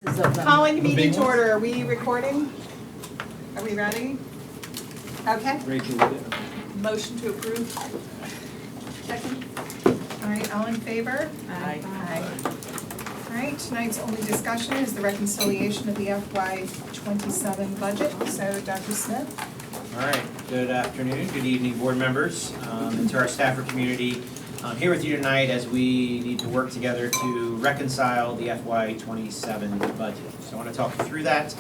Calling meeting to order. Are we recording? Are we ready? Okay. Rachel, with it? Motion to approve. Second. All right, all in favor? Aye. Aye. All right, tonight's only discussion is the reconciliation of the FY27 budget. So, Dr. Smith? All right, good afternoon, good evening, board members, and to our Stafford community. I'm here with you tonight as we need to work together to reconcile the FY27 budget. So I want to talk you through that,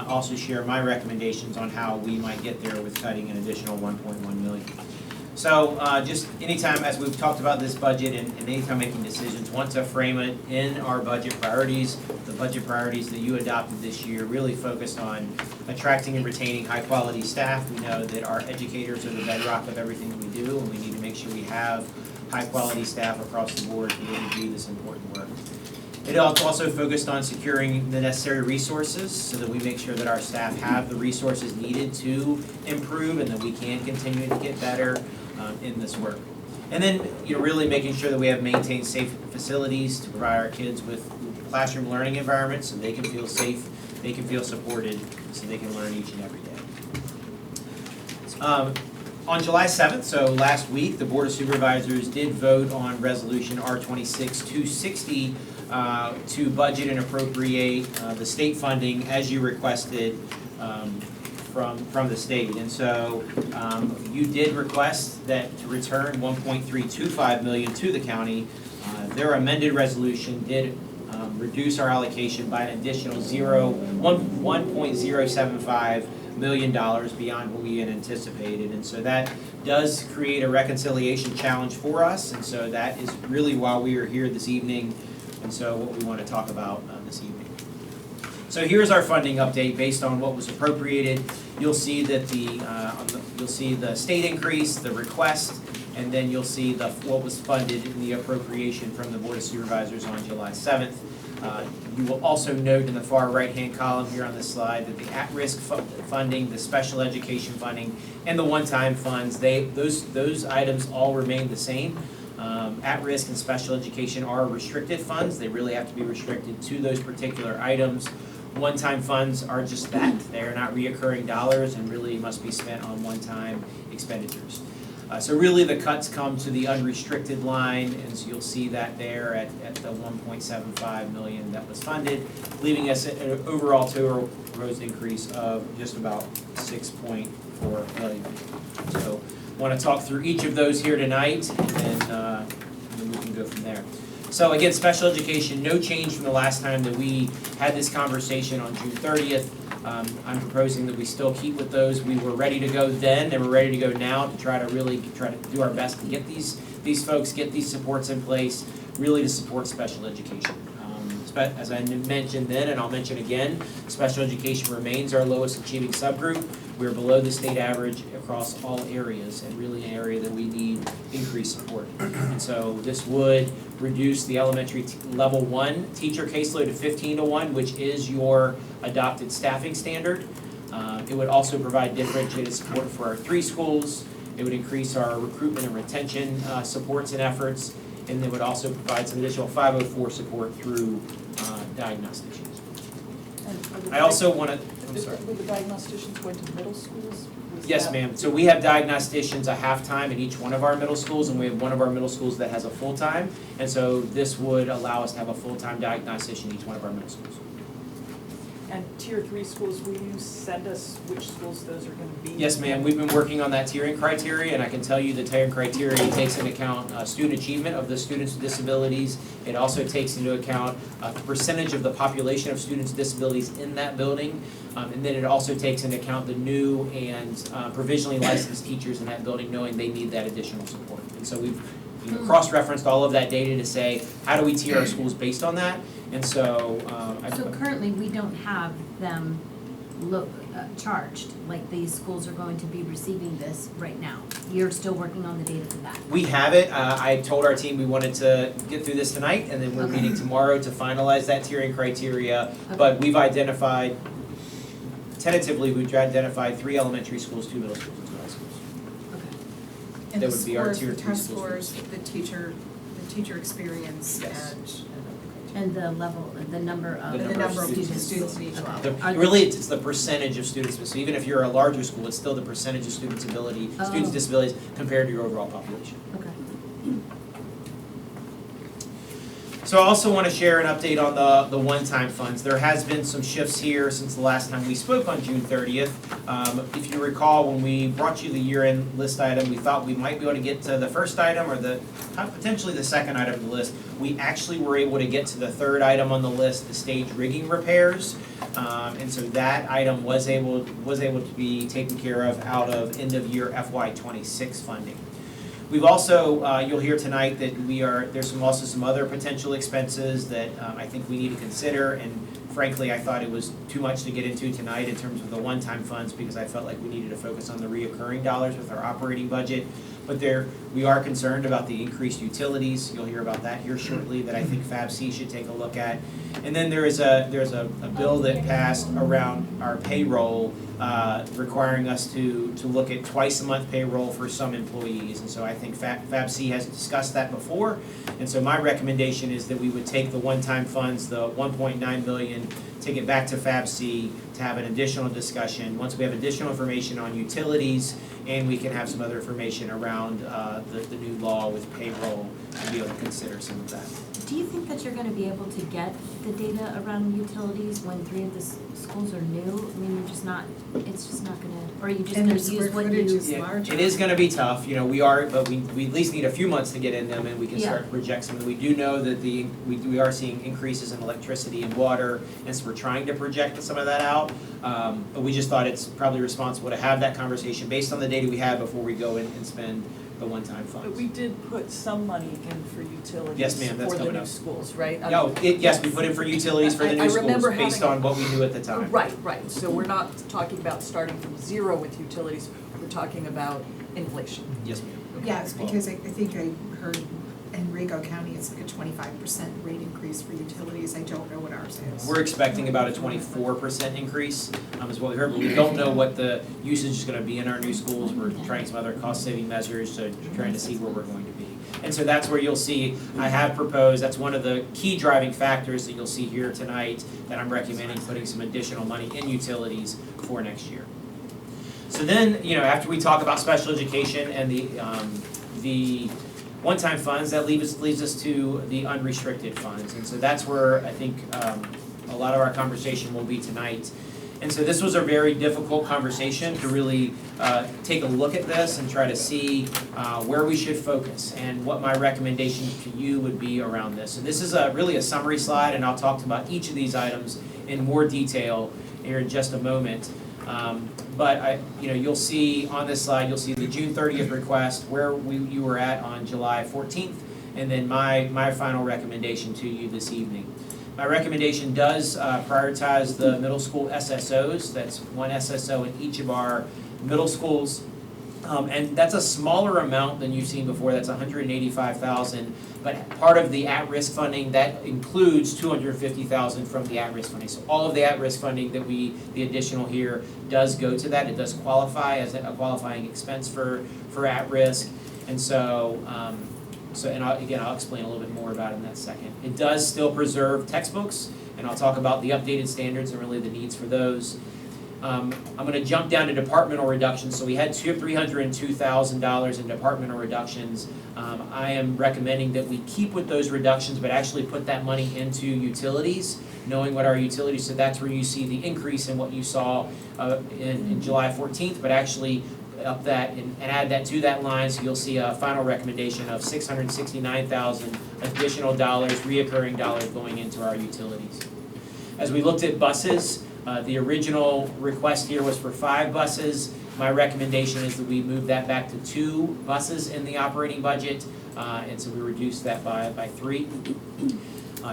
also share my recommendations on how we might get there with cutting an additional 1.1 million. So just anytime, as we've talked about this budget and anytime making decisions, want to frame it in our budget priorities. The budget priorities that you adopted this year really focused on attracting and retaining high-quality staff. We know that our educators are the bedrock of everything that we do, and we need to make sure we have high-quality staff across the board to really do this important work. It also focused on securing the necessary resources so that we make sure that our staff have the resources needed to improve and that we can continue to get better in this work. And then, really making sure that we have maintained safe facilities to provide our kids with classroom learning environments so they can feel safe, they can feel supported, so they can learn each and every day. On July 7th, so last week, the Board of Supervisors did vote on Resolution R26-260 to budget and appropriate the state funding as you requested from the state. And so you did request that to return $1.325 million to the county. Their amended resolution did reduce our allocation by an additional $1.075 million beyond what we had anticipated, and so that does create a reconciliation challenge for us, and so that is really why we are here this evening, and so what we want to talk about this evening. So here's our funding update based on what was appropriated. You'll see that you'll see the state increase, the request, and then you'll see what was funded in the appropriation from the Board of Supervisors on July 7th. You will also note in the far right-hand column here on this slide that the at-risk funding, the special education funding, and the one-time funds, those items all remain the same. At-risk and special education are restricted funds. They really have to be restricted to those particular items. One-time funds are just that. They are not reoccurring dollars and really must be spent on one-time expenditures. So really the cuts come to the unrestricted line, and so you'll see that there at the 1.75 million that was funded, leaving us at an overall total proposed increase of just about 6.4 million. So I want to talk through each of those here tonight, and then we can go from there. So again, special education, no change from the last time that we had this conversation on June 30th. I'm proposing that we still keep with those. We were ready to go then, and we're ready to go now to try to do our best to get these folks, get these supports in place, really to support special education. As I mentioned then, and I'll mention again, special education remains our lowest achieving subgroup. We're below the state average across all areas, and really an area that we need increased support. And so this would reduce the elementary level 1 teacher caseload to 15-to-1, which is your adopted staffing standard. It would also provide differentiated support for our 3 schools. It would increase our recruitment and retention supports and efforts, and it would also provide some additional 504 support through diagnosticians. I also want to, I'm sorry. Would the diagnosticians go into middle schools? Yes, ma'am. So we have diagnosticians a half-time in each one of our middle schools, and we have one of our middle schools that has a full-time. And so this would allow us to have a full-time diagnostician in each one of our middle schools. And tier 3 schools, will you send us which schools those are going to be? Yes, ma'am. We've been working on that tiering criteria, and I can tell you the tiering criteria takes into account student achievement of the students with disabilities. It also takes into account the percentage of the population of students with disabilities in that building. And then it also takes into account the new and provisionally licensed teachers in that building, knowing they need that additional support. And so we've cross-referenced all of that data to say, how do we tier our schools based on that? And so So currently, we don't have them charged, like these schools are going to be receiving this right now. You're still working on the data for that. we have it. I told our team we wanted to get through this tonight, and then we're meeting tomorrow to finalize that tiering criteria. Okay. But we've tentatively, we've identified 3 elementary schools, 2 middle schools, and 2 high schools. Okay. And That the would be our scores, tier the 3 test schools. scores, the teacher experience, Yes. and other criteria. And the level, the number of. The The number of students. students in each Okay. level. Are they- Really, it's the percentage of students, so even if you're a larger school, it's still the percentage of students students' Oh. disabilities compared to your overall population. Okay. So I also want to share an update on the one-time funds. There has been some shifts here since the last time we spoke on June 30th. If you recall, when we brought you the year-end list item, we thought we might be able to get to the first item or potentially the second item on the list. We actually were able to get to the third item on the list, the stage rigging repairs. And so that item was able to be taken care of out of end-of-year FY26 funding. We've also, you'll hear tonight that there's also some other potential expenses that I think we need to consider, and frankly, I thought it was too much to get into tonight in terms of the one-time funds because I felt like we needed to focus on the reoccurring dollars with our operating budget. But we are concerned about the increased utilities. You'll hear about that here shortly that I think FABC should take a look at. And then there's a bill that passed around our payroll requiring us to look at twice a month payroll for some employees. And so I think FABC has discussed that before. And so my recommendation is that we would take the one-time funds, the $1.9 million, take it back to FABC to have an additional discussion. Once we have additional information on utilities and we can have some other information around the new law with payroll to be able to consider some of that. Do you think that you're gonna be able to get the data around utilities when 3 of the schools are new? I mean, it's just not gonna, or are you just And gonna their use square what footage you? is larger. It is gonna be tough, but we at least need a few months to get in them and we can start to project some. We do know that we are seeing increases in electricity and water, and so we're trying to project some of that out. But we just thought it's probably responsible to have that conversation based on the data we have before we go in and spend the one-time funds. But we did put some money in for utilities Yes, ma'am, that's for the coming new up. schools, right? Yes, we put in for utilities for the I new schools remember based having- on what we knew at the time. Right, so we're not talking about starting from zero with utilities, we're talking about inflation. Yes, ma'am. Yes, because I think I heard in Rigo County, it's like a 25% rate increase for utilities. I don't know what ours is. We're expecting about a 24% increase, is what we heard, but we don't know what the usage is gonna be in our new schools. We're trying some other cost-saving measures, so trying to see where we're going to be. And so that's where you'll see, I have proposed, that's one of the key driving factors that you'll see here tonight, that I'm recommending putting some additional money in utilities for next year. So then, after we talk about special education and the one-time funds, that leads us to the unrestricted funds. And so that's where I think a lot of our conversation will be tonight. And so this was a very difficult conversation to really take a look at this and try to see where we should focus and what my recommendation to you would be around this. So this is really a summary slide, and I'll talk about each of these items in more detail here in just a moment. But you'll see on this slide, you'll see the June 30th request, where you were at on July 14th, and then my final recommendation to you this evening. My recommendation does prioritize the middle school SSOs. That's one SSO in each of our middle schools. And that's a smaller amount than you've seen before. That's $185,000. But part of the at-risk funding, that includes $250,000 from the at-risk funding. So all of the at-risk funding that the additional here does go to that. It does qualify as a qualifying expense for at-risk. And so, I'll explain a little bit more about it in that second. It does still preserve textbooks, and I'll talk about the updated standards and really the needs for those. I'm going to jump down to departmental reductions. So we had $302,000 in departmental reductions. I am recommending that we keep with those reductions, but actually put that money into utilities, knowing what our utilities. So that's where you see the increase in what you saw in July 14th, but actually up that and add that to that line. So you'll see a final recommendation of $669,000 additional dollars, reoccurring dollars going into our utilities. As we looked at buses, the original request here was for 5 buses. My recommendation is that we move that back to 2 buses in the operating budget, and so we reduced that by 3.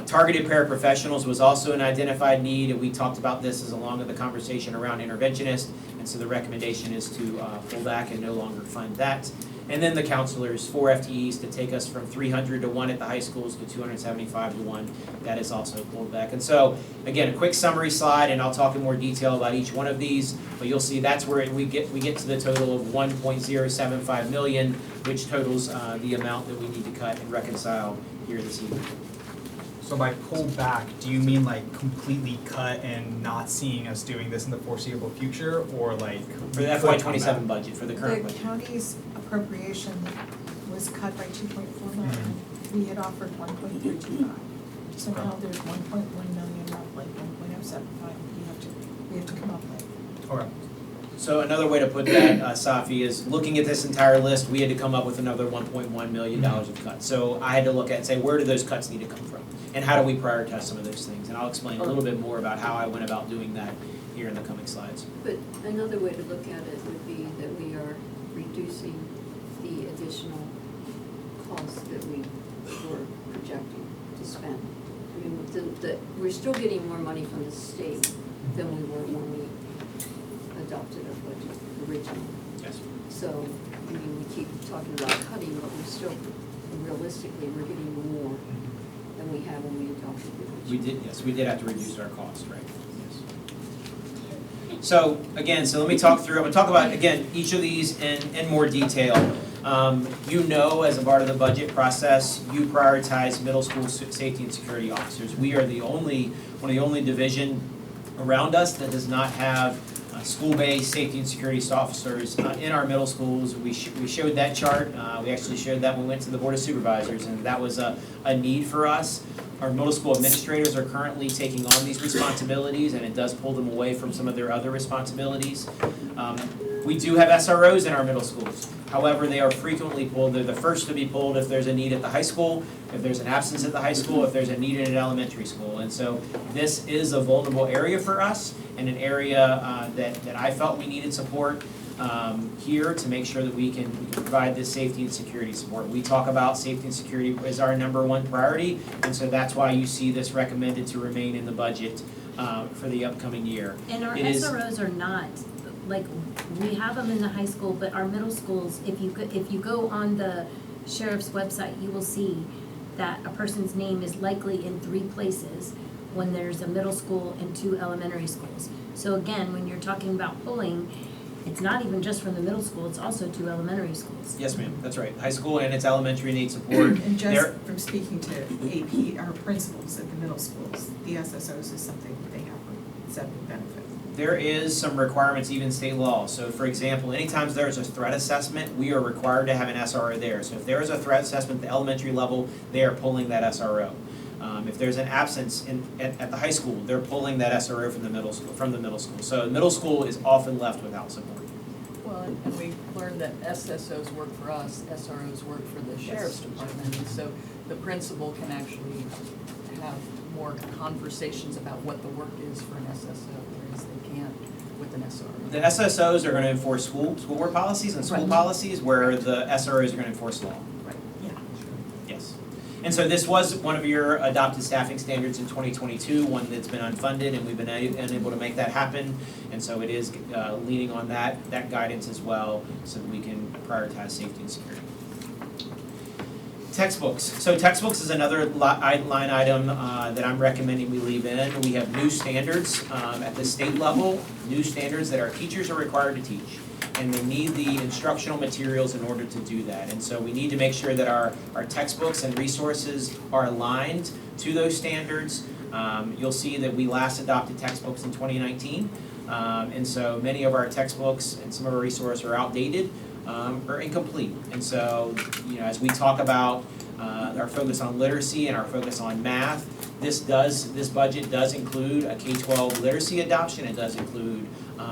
Targeted paraprofessionals was also an identified need, and we talked about this as along with the conversation around interventionist, and so the recommendation is to pull back and no longer fund that. And then the counselors, 4 FTEs to take us from 300 to 1 at the high schools to 275 to 1. That is also pulled back. And so, again, a quick summary slide, and I'll talk in more detail about each one of these. But you'll see that's where we get to the total of $1.075 million, which totals the amount that we need to cut and reconcile here this evening. So by pull back, do you mean like completely cut and not seeing us doing this in the foreseeable future, or like? For the FY '27 budget, for the current The budget. county's appropriation was cut by 2.4 million. We had offered 1.325. So now there's 1.1 million left, like 1.075 we have to come up with. Okay. So another way to put that, Safi, is looking at this entire list, we had to come up with another $1.1 million of cuts. So I had to look at and say, where do those cuts need to come from? And how do we prioritize some of those things? And I'll explain a little bit more about how I went about doing that here in the coming slides. But another way to look at it would be that we are reducing the additional costs that we were projecting to spend. I mean, we're still getting more money from the state than we were when we adopted our budget originally. Yes. So, I mean, we keep talking about cutting, but we're still, realistically, we're getting more than we had when we adopted the budget. We did, yes, we did have to reduce our cost, right? Yes. So, again, so let me talk through, I'm gonna talk about, again, each of these in more detail. You know, as a part of the budget process, you prioritize middle school safety and security officers. We are one of the only division around us that does not have school-based safety and security officers in our middle schools. We showed that chart. We actually showed that when we went to the Board of Supervisors, and that was a need for us. Our middle school administrators are currently taking on these responsibilities, and it does pull them away from some of their other responsibilities. We do have SROs in our middle schools. However, they are frequently pulled. They're the first to be pulled if there's a need at the high school, if there's an absence at the high school, if there's a need in an elementary school. And so this is a vulnerable area for us, and an area that I felt we needed support here to make sure that we can provide this safety and security support. We talk about safety and security as our #1 priority, and so that's why you see this recommended to remain in the budget for the upcoming year. And our It is- SROs are not, like, we have them in the high school, but our middle schools, if you go on the sheriff's website, you will see that a person's name is likely in 3 places when there's a middle school and 2 elementary schools. So again, when you're talking about pulling, it's not even just from the middle school, it's also 2 elementary schools. Yes, ma'am, that's right. High school and its elementary need support. And just There- from speaking to AP, our principals at the middle schools, the SSOs is something that they have a separate benefit. There is some requirements, even state law. So for example, anytime there's a threat assessment, we are required to have an SRO there. So if there is a threat assessment at the elementary level, they are pulling that SRO. If there's an absence at the high school, they're pulling that SRO from the middle school. So middle school is often left without support. Well, and we learned that SSOs work for us, SROs work for the sheriff's department, and so the principal can actually have more conversations about what the work is for an SSO, whereas they can't with an SRO. The SSOs are going to enforce school board policies and school Right. policies, where the SROs are going to enforce law. Right. Yeah. Yes. And so this was one of your adopted staffing standards in 2022, one that's been unfunded, and we've been unable to make that happen. And so it is leaning on that guidance as well, so that we can prioritize safety and security. Textbooks. So textbooks is another line item that I'm recommending we leave in. We have new standards at the state level, new standards that our teachers are required to teach. And they need the instructional materials in order to do that. And so we need to make sure that our textbooks and resources are aligned to those standards. You'll see that we last adopted textbooks in 2019. And so many of our textbooks and some of our resources are outdated or incomplete. And so, as we talk about our focus on literacy and our focus on math, this budget does include a K-12 literacy adoption. It does include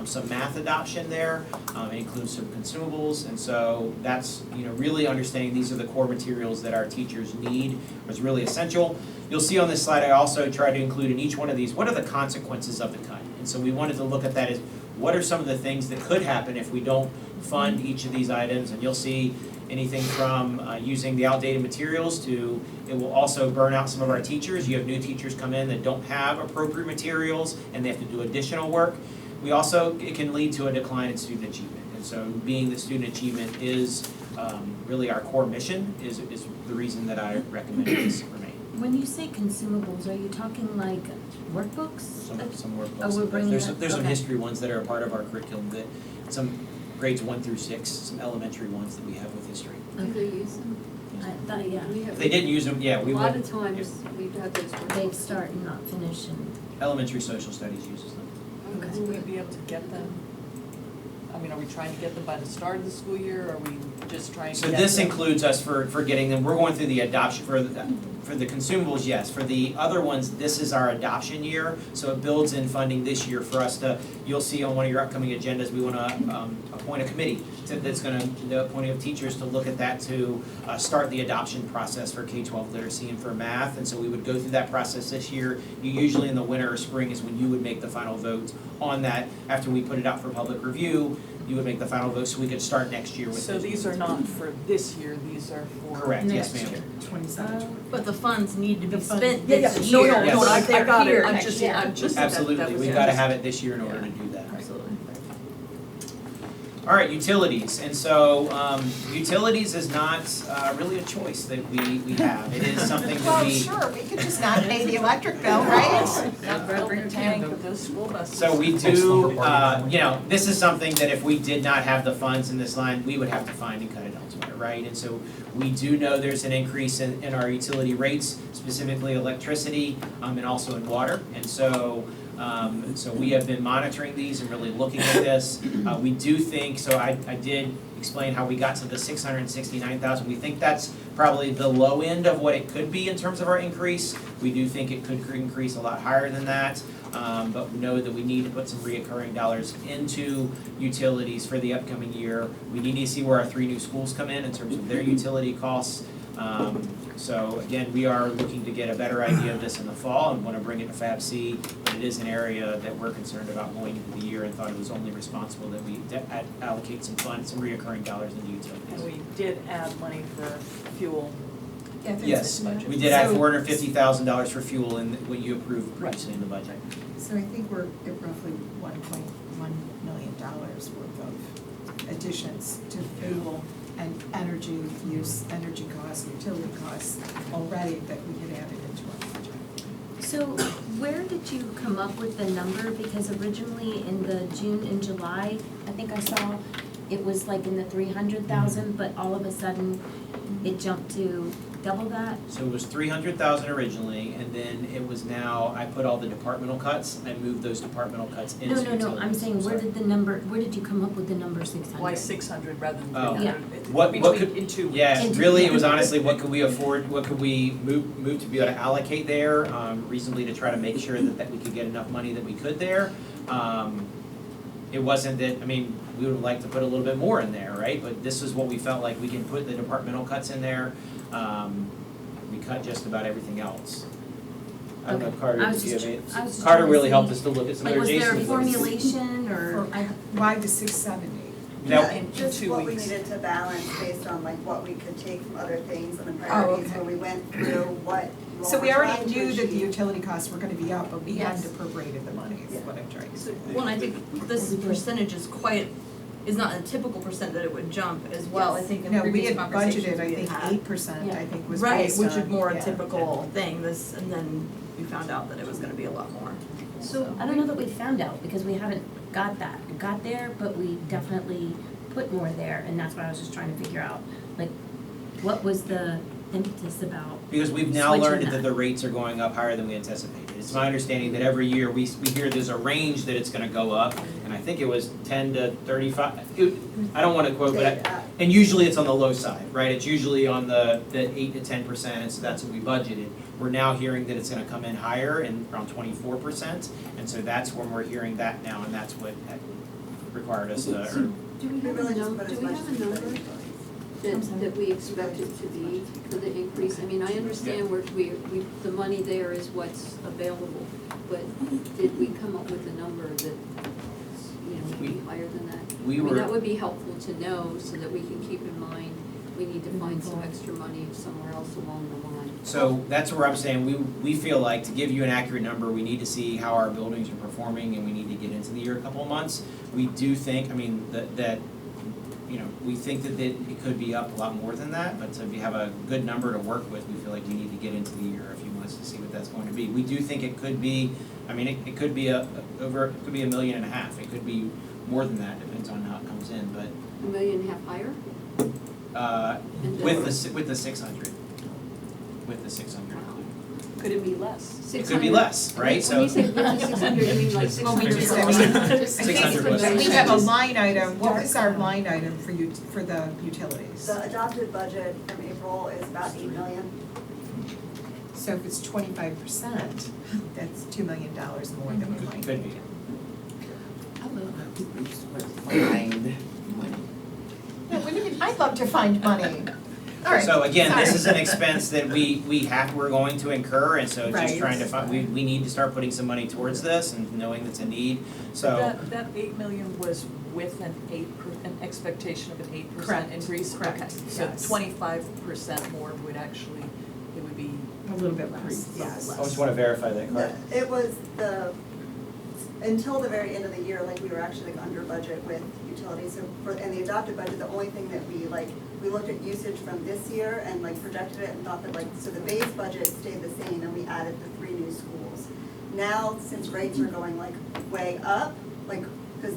some math adoption there. It includes some consumables, and so that's really understanding these are the core materials that our teachers need was really essential. You'll see on this slide I also try to include in each one of these what are the consequences of the cut, and so we wanted to look at that as what are some of the things that could happen if we don't fund each of these items, and you'll see anything from using the outdated materials to it will also burn out some of our teachers. You have new teachers come in that don't have appropriate materials and they have to do additional work. It can lead to a decline in student achievement. And so being that student achievement is really our core mission is the reason that I recommend this remain. When you say consumables, are you talking like workbooks? Some workbooks. Oh, we're bringing There's that- some okay. history ones that are a part of our curriculum, that some grades 1 through 6, some elementary ones that we have with history. Do they use them? yeah. We have- If they didn't use them, yeah, we A lot would. of times, we've had those. They start and not finish and. Elementary social studies uses them. Okay. Will we be able to get them? I mean, are we trying to get them by the start of the school year, or are we just trying to So get this them? includes us for getting them, we're going through the adoption, for the consumables, yes. For the other ones, this is our adoption year, so it builds in funding this year for us to, you'll see on one of your upcoming agendas, we wanna appoint a committee that's gonna, the appointing of teachers to look at that to start the adoption process for K-12 literacy and for math. And so we would go through that process this year. You usually in the winter or spring is when you would make the final vote on that. After we put it out for public review, you would make the final vote so we could start next year with So those these are ones. not for this year, these are for. Correct, yes Next ma'am. year, 27. But the funds need to be The funds- spent Yeah, this yeah. year. No, Yes. I They're got it, here I'm next just, year. I'm just. that Absolutely, was we've gotta just- have it this year in order Yeah. to do that. Absolutely. All right, utilities, and so, utilities is not, really a choice that we have. It is something that Well, we. sure, we could just not pay the electric bill, right? Not build the tank of those school buses. So we do, you know, this is something that if we did not have the funds in this line, we would have to find and cut it elsewhere, right? And so we do know there's an increase in our utility rates, specifically electricity, and also in water. And so, so we have been monitoring these and really looking at this. We do think, so I did explain how we got to the 669,000. We think that's probably the low end of what it could be in terms of our increase. We do think it could increase a lot higher than that. But we know that we need to put some reoccurring dollars into utilities for the upcoming year. We need to see where our 3 new schools come in terms of their utility costs. So again, we are looking to get a better idea of this in the fall and want to bring it to Fab C. But it is an area that we're concerned about going into the year and thought it was only responsible that we allocate some funds, some reoccurring dollars into utilities. And we did add money for fuel. Yeah, that's Yes, the budget. we did add So- $450,000 for fuel in what you approved previously in the budget. So I think we're at roughly $1.1 million worth of additions to fuel and energy use, energy costs, utility costs already that we had added into our budget. So where did you come up with the number? Because originally in the June and July, I think I saw it was like in the 300,000, but all of a sudden it jumped to double that? So it was 300,000 originally, and then it was now, I put all the departmental cuts, I moved those departmental cuts into No, utilities. I'm saying, where did you come up with the number 600? Why 600 rather than Oh. 300? Yeah. It's What between- could- in 2 weeks. Yeah, Into- really, it was honestly, what could we afford, what could we move to be able to allocate there, reasonably to try to make sure that we could get enough money that we could there. It wasn't that, I mean, we would like to put a little bit more in there, right? But this is what we felt like we can put the departmental cuts in there. We cut just about everything else. I don't know, Okay. Carter, I was did you have just any? tr- I was just Carter trying to really see, helped us to look at some Like, other was there a Jason. formulation or? Why the 678? Now, In Just 2 what we weeks. needed to balance based on like what we could take from other things and the priorities, okay. when we went through what you all So we were already trying to knew that the achieve. utility costs were gonna be up, but we hadn't Yes. appropriated the money, is Yeah. what I'm trying to So, say. well, and I think this percentage is is not a typical percent that it would jump as well, I think in No, we previous had conversations budgeted, I we had think, had. 8%, Yeah. I think was Right, based which is on- more a yeah. typical thing, and then we found out that it was gonna be a lot more. So I don't know that we found out because we haven't got that. We got there, but we definitely put more there, and that's what I was just trying to figure out. Like, what was the impetus about? Because we've now Switching learned that that. the rates are going up higher than we anticipated. It's my understanding that every year we hear there's a range that it's gonna go up, and I think it was 10 to 35. I don't wanna quote, but and usually it's on the low side, right? It's usually on the 8 to 10%, and so that's what we budgeted. We're now hearing that it's gonna come in higher and around 24%, and so that's when we're hearing that now, and that's what required us to, or Do we have really a just number, put as do we much have as a we number could. that we expect it to be for the increase? I mean, I understand the money there is what's available, but did we come up with a number that, you know, would be higher than that? we I mean, were. that would be helpful to know so that we can keep in mind, we need to find some extra money somewhere else along the line. So that's where I'm saying, we feel like to give you an accurate number, we need to see how our buildings are performing and we need to get into the year a couple of months. We do think, I mean, that you know, we think that it could be up a lot more than that, but if you have a good number to work with, we feel like we need to get into the year a few months to see what that's going to be. We do think it could be, I mean, it could be it could be $1.5 million. It could be more than that, depends on how it comes in, but $1.5 million higher? With the 600. With the 600 included. Could it be less? It could be less, right? When you say with the 600, you mean like Well, we 600 just dollars? said- 600 was. We have a line item, what was our line item for for the utilities? The adopted budget from April is about 8 million. So if it's 25%, that's $2 million more than we might. Could be. No, what do you mean, I'd love to find money. All right. So again, this sorry. is an expense that we're going to incur, and so just Right. trying to find, we need to start putting some money towards this and knowing that's a need, so. That 8 million was with an expectation of an 8% Correct, increase? correct, Okay, so yes. 25% more would actually, it would be A little bit less, yes. I just wanna verify that, correct? It was until the very end of the year, like we were actually like under budget with utilities. So and the adopted budget, the only thing that we looked at usage from this year and like projected it and thought that so the base budget stayed the same and we added the 3 new schools. Now, since rates are going like way up, like, because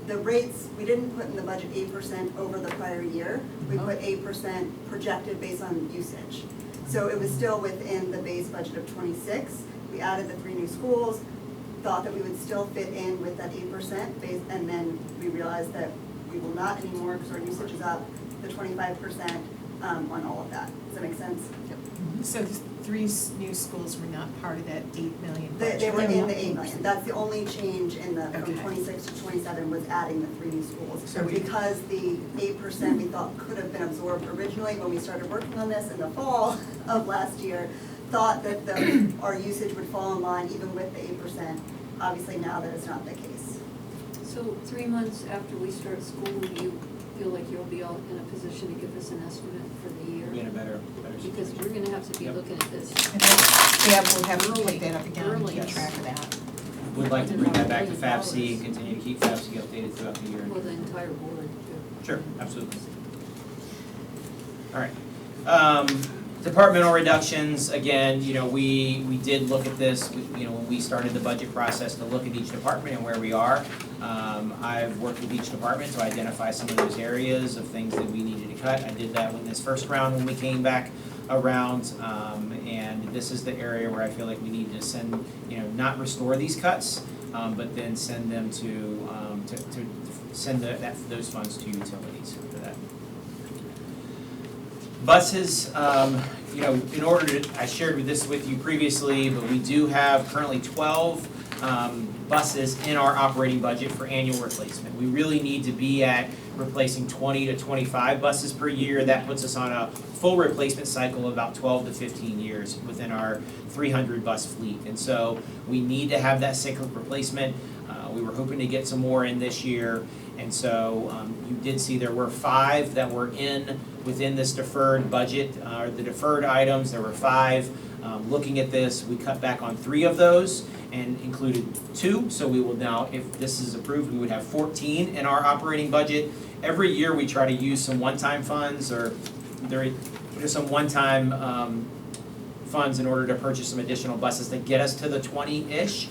the rates, we didn't put in the budget 8% over the prior year. We put 8% projected based on usage. So it was still within the base budget of 26. We added the 3 new schools, thought that we would still fit in with that 8% base, and then we realized that we will not anymore because our usage is up, the 25% on all of that. Does that make sense? So the 3 new schools were not part of that 8 million budget? They were in the 8 million. That's the only change in from Okay. 26 to 27 was adding the 3 new schools. So we- Because the 8% we thought could have been absorbed originally when we started working on this in the fall of last year, thought that our usage would fall in line even with the 8%. Obviously now that is not the case. So 3 months after we start school, do you feel like you'll be all in a position to give us an estimate for the year? Be in a better Because situation. we're gonna have to be Yep. looking at this. And then, yeah, we'll have to Early, pick that up again and early. keep track of that. Would like to bring that back to FAFC and continue to keep FAFC updated throughout the year. Well, the entire board too. Sure, absolutely. All right. Departmental reductions, again, we did look at this, when we started the budget process to look at each department and where we are. I've worked with each department to identify some of those areas of things that we needed to cut. I did that in this first round when we came back around, and this is the area where I feel like we need to send, not restore these cuts, but then send them to send those funds to utilities for that. Buses, in order to, I shared this with you previously, but we do have currently 12 buses in our operating budget for annual replacement. We really need to be at replacing 20 to 25 buses per year. That puts us on a full replacement cycle of about 12 to 15 years within our 300 bus fleet. And so we need to have that cyclic replacement. We were hoping to get some more in this year. And so you did see there were 5 that were within this deferred budget, the deferred items. There were 5. Looking at this, we cut back on 3 of those and included 2. So we will now, if this is approved, we would have 14 in our operating budget. Every year we try to use some one-time funds or there's some one-time funds in order to purchase some additional buses that get us to the 20-ish.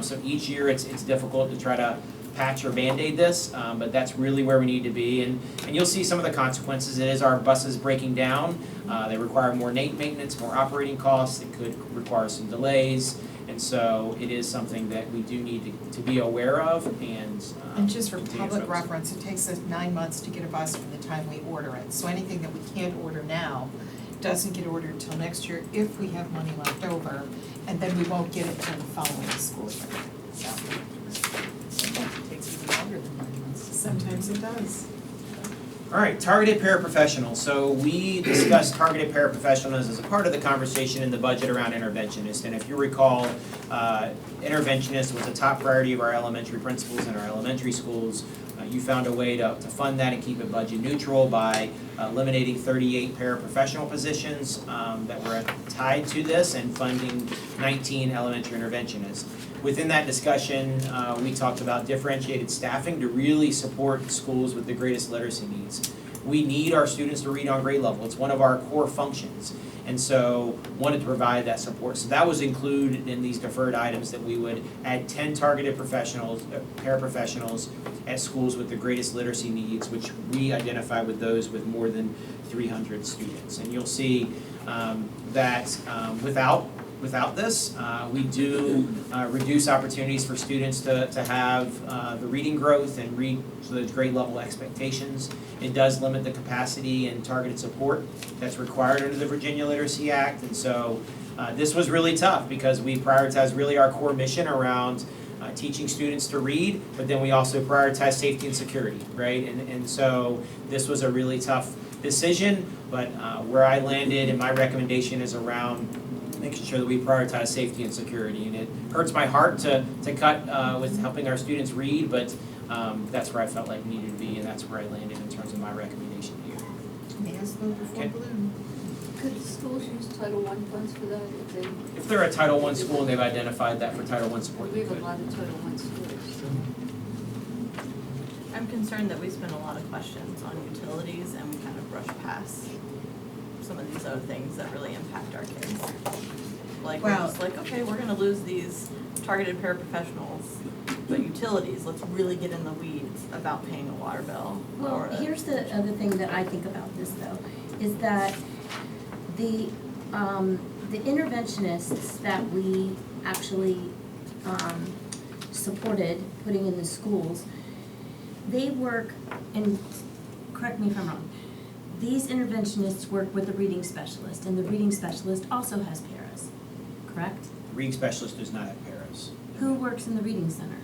So each year it's difficult to try to patch or Band-Aid this, but that's really where we need to be. And you'll see some of the consequences. It is our buses breaking down. They require more maintenance, more operating costs. It could require some delays. And so it is something that we do need to be aware of and just for continue to public focus on. reference, it takes us 9 months to get a bus from the time we order it. So anything that we can't order now doesn't get ordered until next year if we have money left over, and then we won't get it until the following school year. So Sometimes it takes even longer than 9 months. sometimes it does. All right, targeted paraprofessionals. So we discussed targeted paraprofessionals as a part of the conversation in the budget around interventionists. And if you recall, interventionist was a top priority of our elementary principals in our elementary schools. You found a way to fund that and keep it budget neutral by eliminating 38 paraprofessional positions that were tied to this and funding 19 elementary interventionists. Within that discussion, we talked about differentiated staffing to really support schools with the greatest literacy needs. We need our students to read on grade level. It's one of our core functions. And so wanted to provide that support. So that was included in these deferred items, that we would add 10 targeted professionals, paraprofessionals at schools with the greatest literacy needs, which we identify with those with more than 300 students. And you'll see that without this, we do reduce opportunities for students to have the reading growth and read to those grade level expectations. It does limit the capacity and targeted support that's required under the Virginia Literacy Act. And so this was really tough because we prioritized really our core mission around teaching students to read, but then we also prioritize safety and security, right? And so this was a really tough decision, but where I landed and my recommendation is around making sure that we prioritize safety and security. And it hurts my heart to cut with helping our students read, but that's where I felt like we needed to be, and that's where I landed in terms of my recommendation to you. May as well before Okay. bloom. Could schools use Title I funds for that if they? If they're a Title I school and they've identified that for Title I support, We they have a could. lot of Title I schools, so. I'm concerned that we spend a lot of questions on utilities and we kind of brush past some of these other things that really impact our kids. Like, we're Well- just like, okay, we're gonna lose these targeted paraprofessionals, but utilities, let's really get in the weeds about paying a water bill. Well, or a- here's the other thing that I think about this though, is that the interventionists that we actually, supported putting in the schools, they work, and correct me if I'm wrong, these interventionists work with a reading specialist, and the reading specialist also has paras, correct? Reading specialist does not have paras. Who works in the reading center?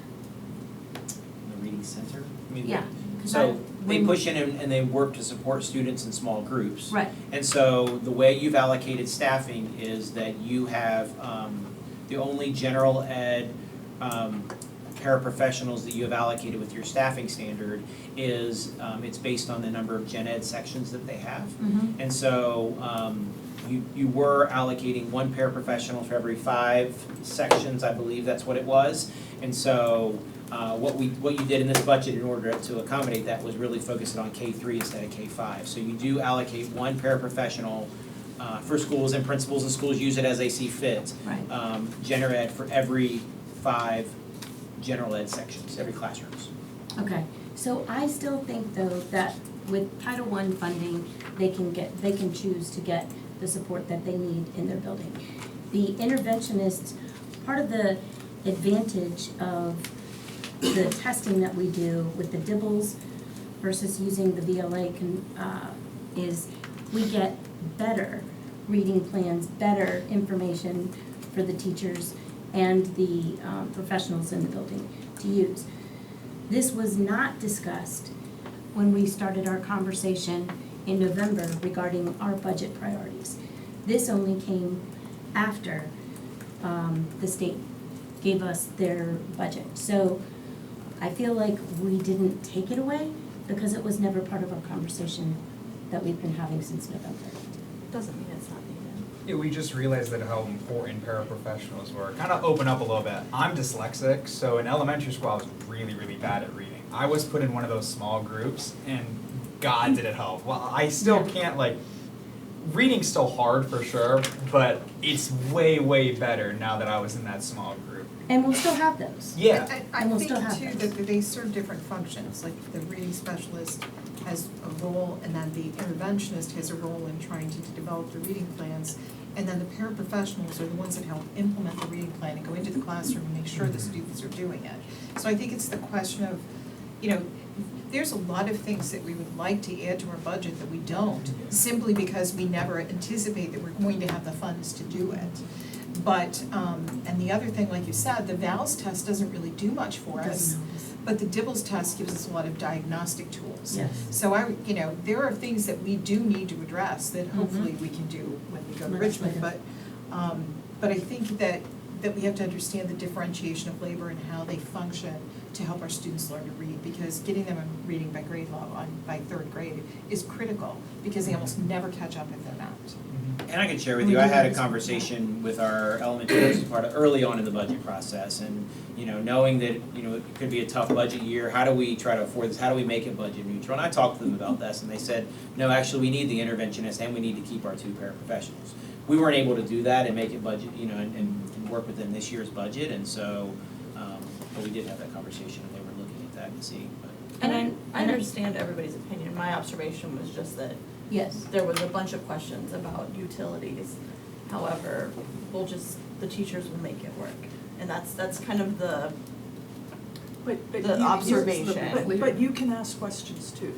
The reading center? I mean, Yeah, 'cause So they when- push in and they work to support students in small groups. Right, And so the way you've allocated staffing is that you have the only general ed paraprofessionals that you have allocated with your staffing standard is it's based on the number of gen ed sections that they have. mhm, And so you were allocating one paraprofessional for every 5 sections, I believe that's what it was. And so what you did in this budget in order to accommodate that was really focus it on K3 instead of K5. So you do allocate one paraprofessional for schools, and principals and schools use it as they see fit. right. General ed for every 5 general ed sections, every classrooms. Okay, so I still think though that with Title I funding, they can choose to get the support that they need in their building. The interventionists, part of the advantage of the testing that we do with the DIBELS versus using the VLA is we get better reading plans, better information for the teachers and the professionals in the building to use. This was not discussed when we started our conversation in November regarding our budget priorities. This only came after the state gave us their budget. So I feel like we didn't take it away because it was never part of our conversation that we've been having since November. Doesn't mean it's not needed. Yeah, we just realized that how important paraprofessionals were. Kind of open up a little bit. I'm dyslexic, so in elementary school I was really, really bad at reading. I was put in one of those small groups, and God did it help. Well, I still can't, like, reading's still hard for sure, but it's way, way better now that I was in that small group. And we'll still have those. Yeah. I And we'll think still have too those. that they serve different functions, like the reading specialist has a role, and then the interventionist has a role in trying to develop the reading plans. And then the paraprofessionals are the ones that help implement the reading plan and go into the classroom and make sure the students are doing it. So I think it's the question of, you know, there's a lot of things that we would like to add to our budget that we don't, simply because we never anticipate that we're going to have the funds to do it. But, and the other thing, like you said, the VALS test doesn't really do much for us. Doesn't help us. But the DIBELS test gives us a lot of diagnostic tools. Yes. So there are things that we do need to address that hopefully we can do when we go to Richmond. But I think that we have to understand the differentiation of labor and how they function to help our students learn to read, because getting them reading by grade level, by 3rd grade is critical, because they almost never catch up if they're not. And I can share with you, I had a conversation with our elementary department early on in the budget process, and, you know, knowing that, you know, it could be a tough budget year, how do we try to afford this, how do we make it budget neutral? And I talked to them about this, and they said, no, actually, we need the interventionist and we need to keep our 2 paraprofessionals. we weren't able to do that and make it budget, you know, and work within this year's budget, and so, but we did have that conversation, and they were looking at that to see, but. And I understand everybody's opinion, my observation was just that Yes. there was a bunch of questions about utilities. However, the teachers will make it work. And that's kind of the observation. But you can ask questions too.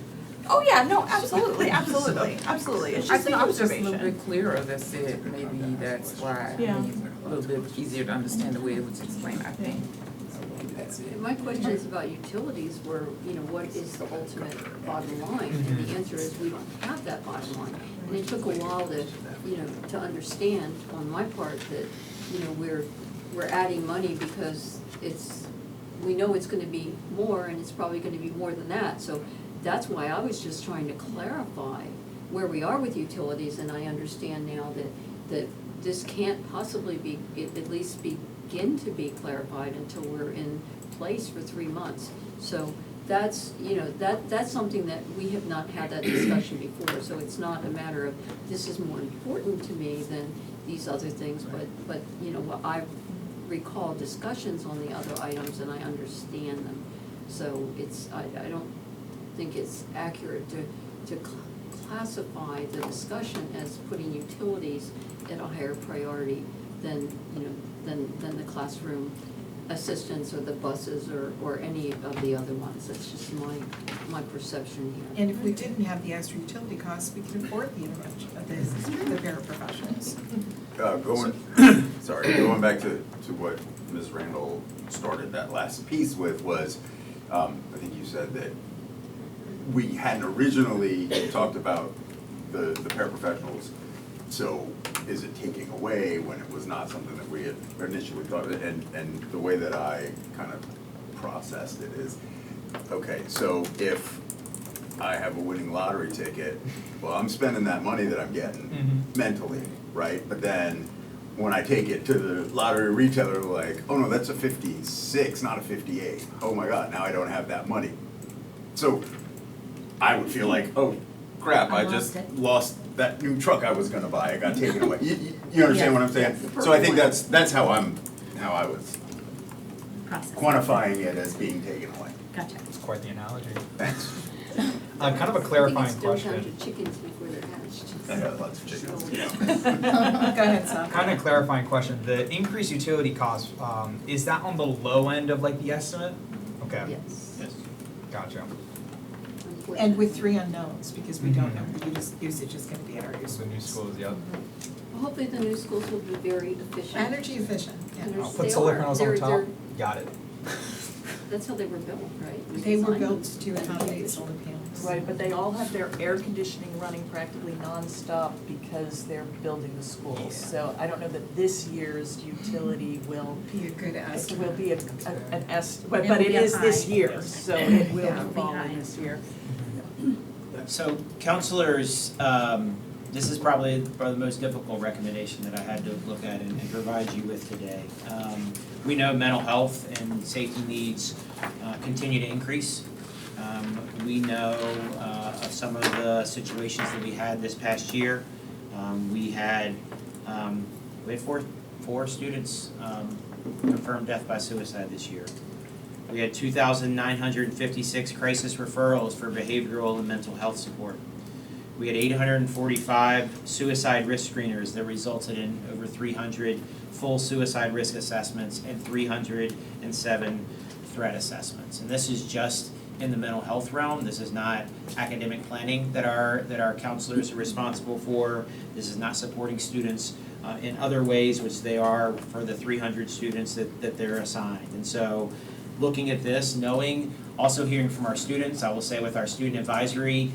Oh, yeah, no, absolutely, absolutely, absolutely. It's I just think an it was just a little observation. bit clearer, that's it, maybe that's why, Yeah. a little bit easier to understand the way it was explained, I think. That's it. And my questions about utilities were, you know, what is the ultimate bottom line? And the answer is we don't have that bottom line. And it took a while to, you know, to understand on my part that, you know, we're adding money because we know it's gonna be more and it's probably gonna be more than that. So that's why I was just trying to clarify where we are with utilities, and I understand now that this can't possibly be, at least begin to be clarified until we're in place for 3 months. So that's, you know, that's something that we have not had that discussion before, so it's not a matter of this is more important to me than these other things, but, you know, I recall discussions on the other items and I understand them. So I don't think it's accurate to classify the discussion as putting utilities at a higher priority than, you know, than the classroom assistants or the buses or any of the other ones. That's just my perception here. And if we didn't have the extra utility costs, we could afford the intervention of the paraprofessionals. Going back to what Ms. Randall started that last piece with was, I think you said that we hadn't originally talked about the paraprofessionals, so is it taking away when it was not something that we had initially thought of? And the way that I kind of processed it is, okay, so if I have a winning lottery ticket, well, I'm spending that money that I'm getting mentally, right? But then when I take it to the lottery retailer, like, oh no, that's a 56, not a 58. Oh my God, now I don't have that money. So I would feel like, oh crap, I just lost that new truck I was gonna buy, it got taken away. You understand what I'm saying? So I think that's how I was Process. quantifying it as being taken away. Gotcha. It's quite the analogy. Thanks. Kind of a I clarifying think it's still question. down to chickens before they're hatched. I got lots of chickens. Go ahead, Sal. Kind of clarifying question, the increased utility cost, is that on the low end of like the estimate? Okay, Yes. Yes. gotcha. And with 3 unknowns, because we don't know what usage is gonna be at our new So the new schools. schools, yep. Well, hopefully the new schools will be very efficient. Energy efficient, And yeah. they're- I'll put they solar are. panels on They're- top, they're- got it. That's how they were built, right? They were designed built them. to accommodate solar panels. Right, but they all have their air conditioning running practically nonstop because they're building the schools. Yeah. So I don't know that this year's utility will Be a good it will be an but It'll it be a is this high. year, so it will Yeah, it'll be be falling high. this year. So counselors, this is probably the most difficult recommendation that I had to look at and provide you with today. We know mental health and safety needs continue to increase. We know of some of the situations that we had this past year. We had four students confirmed death by suicide this year. We had 2,956 crisis referrals for behavioral and mental health support. We had 845 suicide risk screeners that resulted in over 300 full suicide risk assessments and 307 threat assessments. And this is just in the mental health realm. This is not academic planning that our counselors are responsible for. This is not supporting students in other ways, which they are for the 300 students that they're assigned. And so looking at this, knowing, also hearing from our students, I will say with our student advisory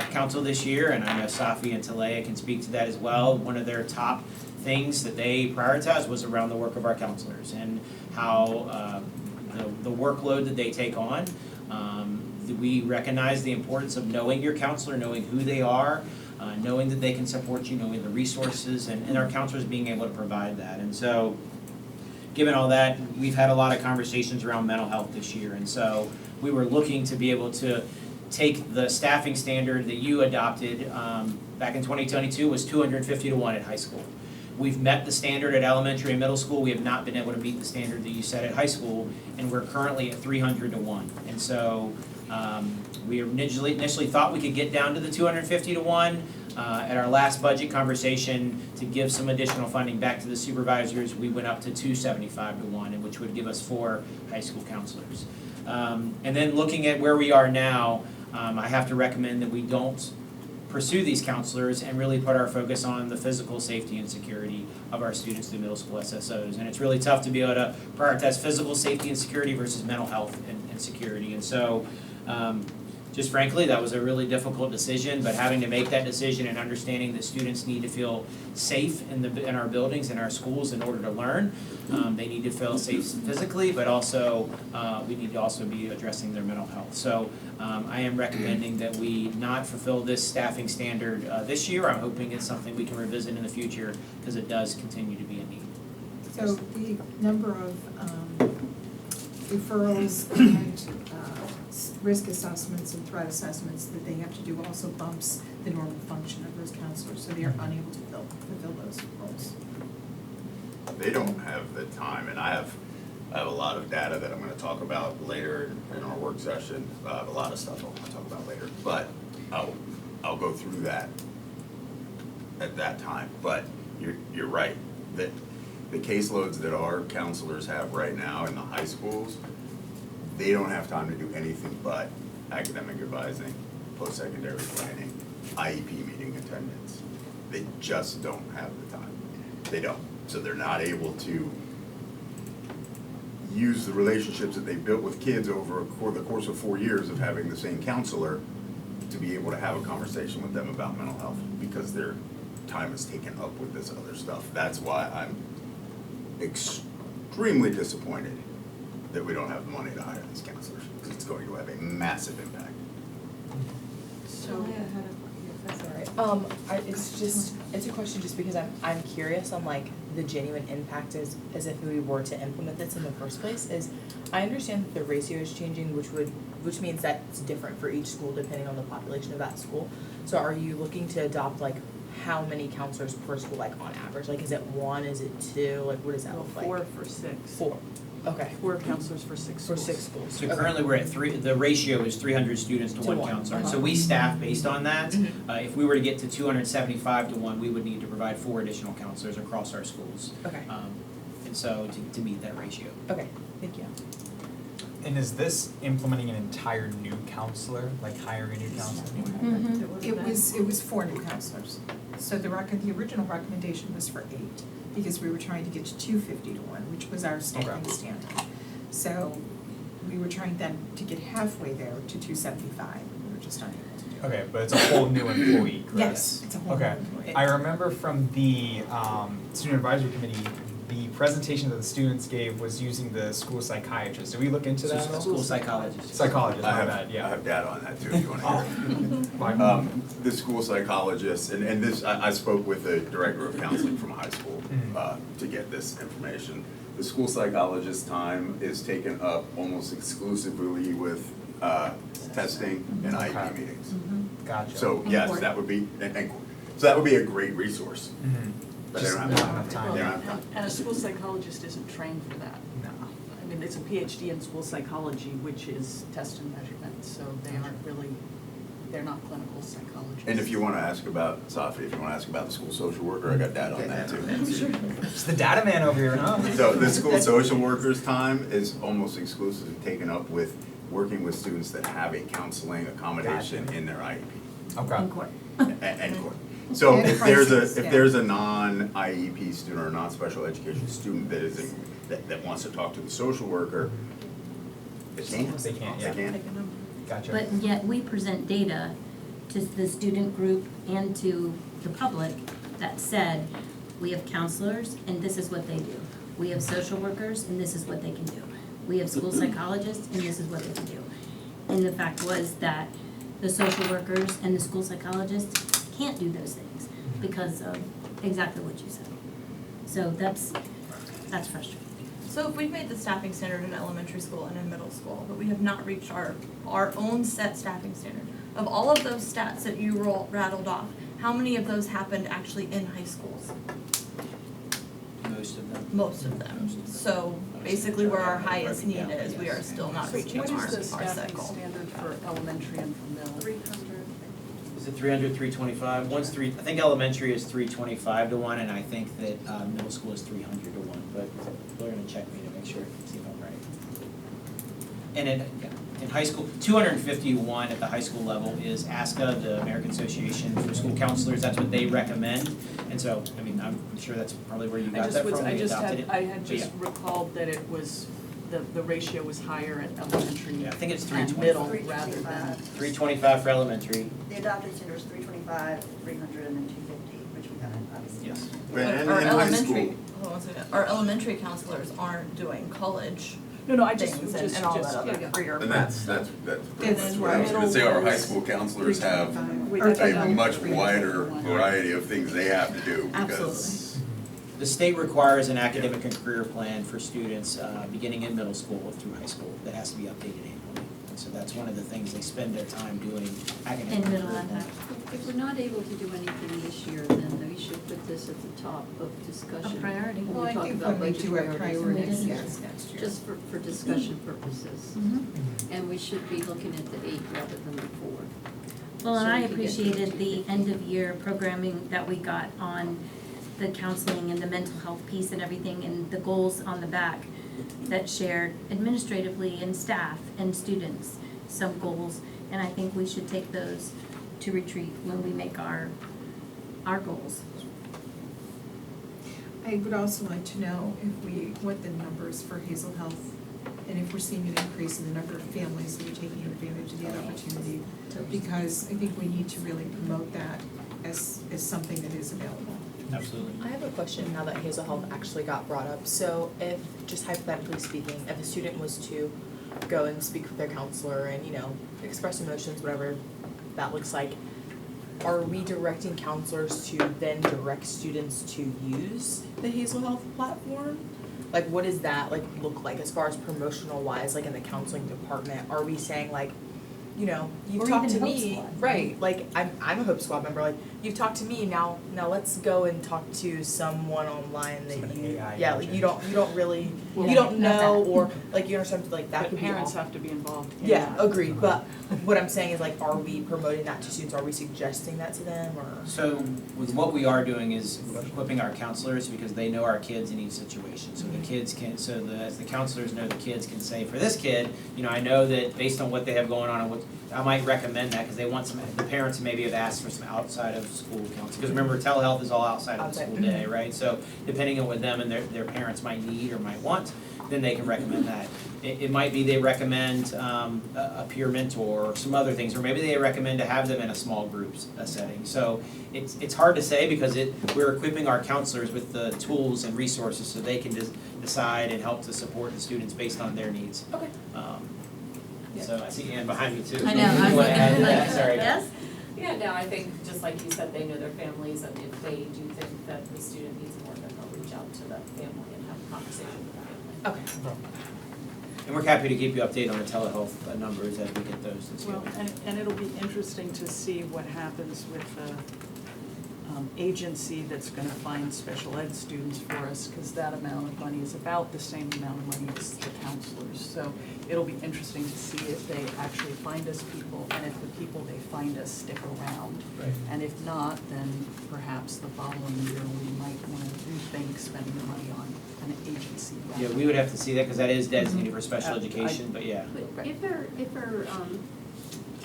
council this year, and I know Safi and Talea can speak to that as well, one of their top things that they prioritized was around the work of our counselors and how the workload that they take on. We recognize the importance of knowing your counselor, knowing who they are, knowing that they can support you, knowing the resources, and our counselors being able to provide that. And so, given all that, we've had a lot of conversations around mental health this year, and so we were looking to be able to take the staffing standard that you adopted back in 2022 was 250 to 1 at high school. We've met the standard at elementary and middle school, we have not been able to meet the standard that you set at high school, and we're currently at 300 to 1. And so, we initially thought we could get down to the 250 to 1. At our last budget conversation, to give some additional funding back to the supervisors, we went up to 275 to 1, and which would give us 4 high school counselors. And then looking at where we are now, I have to recommend that we don't pursue these counselors and really put our focus on the physical safety and security of our students through middle school SSOs. And it's really tough to be able to prioritize physical safety and security versus mental health and security. And so, just frankly, that was a really difficult decision, but having to make that decision and understanding that students need to feel safe in our buildings, in our schools in order to learn. They need to feel safe physically, but also, we need to also be addressing their mental health. So, I am recommending that we not fulfill this staffing standard, this year. I'm hoping it's something we can revisit in the future, because it does continue to be a need. So the number of referrals and risk assessments and threat assessments that they have to do also bumps the normal function of those counselors, so they are unable to fulfill those roles. They don't have the time, and I have a lot of data that I'm gonna talk about later in our work session. I have a lot of stuff I wanna talk about later, but I'll go through that at that time. But you're right, that the caseloads that our counselors have right now in the high schools, they don't have time to do anything but academic advising, post-secondary planning, IEP meeting attendance. They just don't have the time. They don't. So they're not able to use the relationships that they built with kids over the course of 4 years of having the same counselor to be able to have a conversation with them about mental health, because their time is taken up with this other stuff. That's why I'm extremely disappointed that we don't have the money to hire these counselors, because it's going to have a massive impact. So, that's all right. It's a question just because I'm curious on like the genuine impact as if we were to implement this in the first place. Is I understand that the ratio is changing, which means that it's different for each school depending on the population of that school. So are you looking to adopt like how many counselors per school, like on average? Like is it 1, is it 2, like what does that look like? 4 for 6. 4, okay. 4 counselors for 6 For schools. 6 schools. So currently, we're at 3, the ratio is 300 students to To 1 one. counselor. Uh-huh. So we staff based on that. Mhm. If we were to get to 275 to 1, we would need to provide 4 additional counselors across our schools. Okay. And so to meet that ratio. Okay, thank you. And is this implementing an entire new counselor, like hiring a new counselor? It was 4 new counselors. So the original recommendation was for 8, because we were trying to get to 250 to 1, which was our staffing Okay. standard. So we were trying then to get halfway there to 275, we were just unable to do it. Okay, but it's a whole new employee, correct? Yes, it's a whole new Okay, employee. I remember from the student advisory committee, the presentation that the students gave was using the school psychiatrist. Did we look into that at all? School psychologist. Psychologist, I my have, bad, I yeah. have data on that too, if you wanna hear it. My- The school psychologist, and this, I spoke with the director of counseling from a high school to get this information. The school psychologist time is taken up almost exclusively with testing and Okay. IEP meetings. Gotcha. So And yes, court. that would be, so that would be a great resource, Mhm. but they Just don't have not time. enough time. They don't have time. And a school psychologist isn't trained for that. No. I mean, it's a PhD in school psychology, which is test and measurement, so they aren't really, they're not clinical psychologists. And if you wanna ask about, Safi, if you wanna ask about the school social worker, I got data on that too. It's the data man over here, huh? So the school social worker's time is almost exclusively taken up with working with students that have a counseling accommodation in their IEP Okay. In court. and court. So And if there's crisis, if yeah. there's a non-IEP student or a non-special education student that is that wants to talk to the social worker, they can't. They can't, yeah. They can't. Gotcha. But yet we present data to the student group and to the public that said, we have counselors and this is what they do. We have social workers and this is what they can do. We have school psychologists and this is what they can do. And the fact was that the social workers and the school psychologists can't do those things because of exactly what you said. So that's frustrating. So if we've made the staffing standard in elementary school and in middle school, but we have not reached our own set staffing standard, of all of those stats that you rattled off, how many of those happened actually in high schools? most of them? Most of them. So basically where our highest need is, we are still not reaching What our is the staffing cycle. standard for elementary and for middle? 300. Is it 300, 325? One's I think elementary is 325 to 1, and I think that middle school is 300 to 1, but they're gonna check me to make sure, see if I'm right. And in high school, 251 at the high school level is ASCA, the American Association for School Counselors, that's what they recommend. And so, I mean, I'm sure that's probably where you got that from, when you adopted it. I had But just recalled that it was, the ratio was higher at elementary Yeah, I think it's and 325. middle 325. rather than. 325 for elementary, The adopted standard was 325, 300, and then 250, which we haven't obviously. yes. But in Our high elementary, school, hold on one second, our elementary counselors aren't doing college No, I just, things just, and all that just, other yeah. career and prep that's stuff. that's what I was gonna say, our high school counselors have We Or did that a on much 301. wider variety of things they have to do, because Absolutely. The state requires an academic and career plan for students beginning in middle school through high school that has to be updated annually. And so that's one of the things they spend their time doing, academic. In middle and high. If we're not able to do anything this year, then we should put this at the top of discussion. A priority. When Well, we I talk think about when we budget do our priorities. priorities, We yes. did. Just for discussion purposes. And we should be looking at the 8 rather than the 4. Well, and So I we can get appreciated to the end of year programming that we got on the counseling and the mental health piece and everything, and the goals on the back that shared administratively and staff and students some goals. And I think we should take those to retreat when we make our goals. I would also like to know what the numbers for Hazel Health, and if we're seeing an increase in the number of families that are taking advantage of the opportunity. Because I think we need to really promote that as something that is available. Absolutely. I have a question now that Hazel Health actually got brought up. So if, just hypothetically speaking, if a student was to go and speak with their counselor and, you know, express emotions, whatever that looks like, are we directing counselors to then direct students to use the Hazel Health platform? Like, what does that like look like as far as promotional wise, like in the counseling department? Are we saying like, you know, you've Or talked to even Hope me, Squad. right? Like I'm a Hope Squad member. Like you've talked to me, now let's go and talk to someone online that Some you AI yeah, like you don't really Well, you don't not know that. or like you understand like that But could be parents awful. have to be involved in Yeah, that. agreed. But what I'm saying is like, are we promoting that to students? Are we suggesting that to them or? So with what we are doing is equipping our counselors because they know our kids in each situation. So the kids can, as the counselors know, the kids can say, for this kid, you know, I know that based on what they have going on and what, I might recommend that because they want some, the parents maybe have asked for some outside of school counseling. Because remember, telehealth is all outside of the school day, right? So depending on what them and their parents might need or might want, then they can recommend that. It might be they recommend a peer mentor or some other things, or maybe they recommend to have them in a small group setting. So it's hard to say because we're equipping our counselors with the tools and resources so they can decide and help to support the students based on their needs. Okay. So I see Ann behind me too. I know, I You was wanna add to looking that? like, Sorry. yes? Yeah, no, I think, just like you said, they know their families, and if they do think that the student needs more, then they'll reach out to the family and have a conversation with the family. Okay. And we're happy to keep you updated on the telehealth numbers as we get those and see. Well, and it'll be interesting to see what happens with the agency that's gonna find special ed students for us, because that amount of money is about the same amount of money as the counselors. So it'll be interesting to see if they actually find us people, and if the people they find us stick around. Right. And if not, then perhaps the following year, we might wanna rethink spending the money on an agency. Yeah, we would have to see that because that is designated for special I- education, but yeah. But if our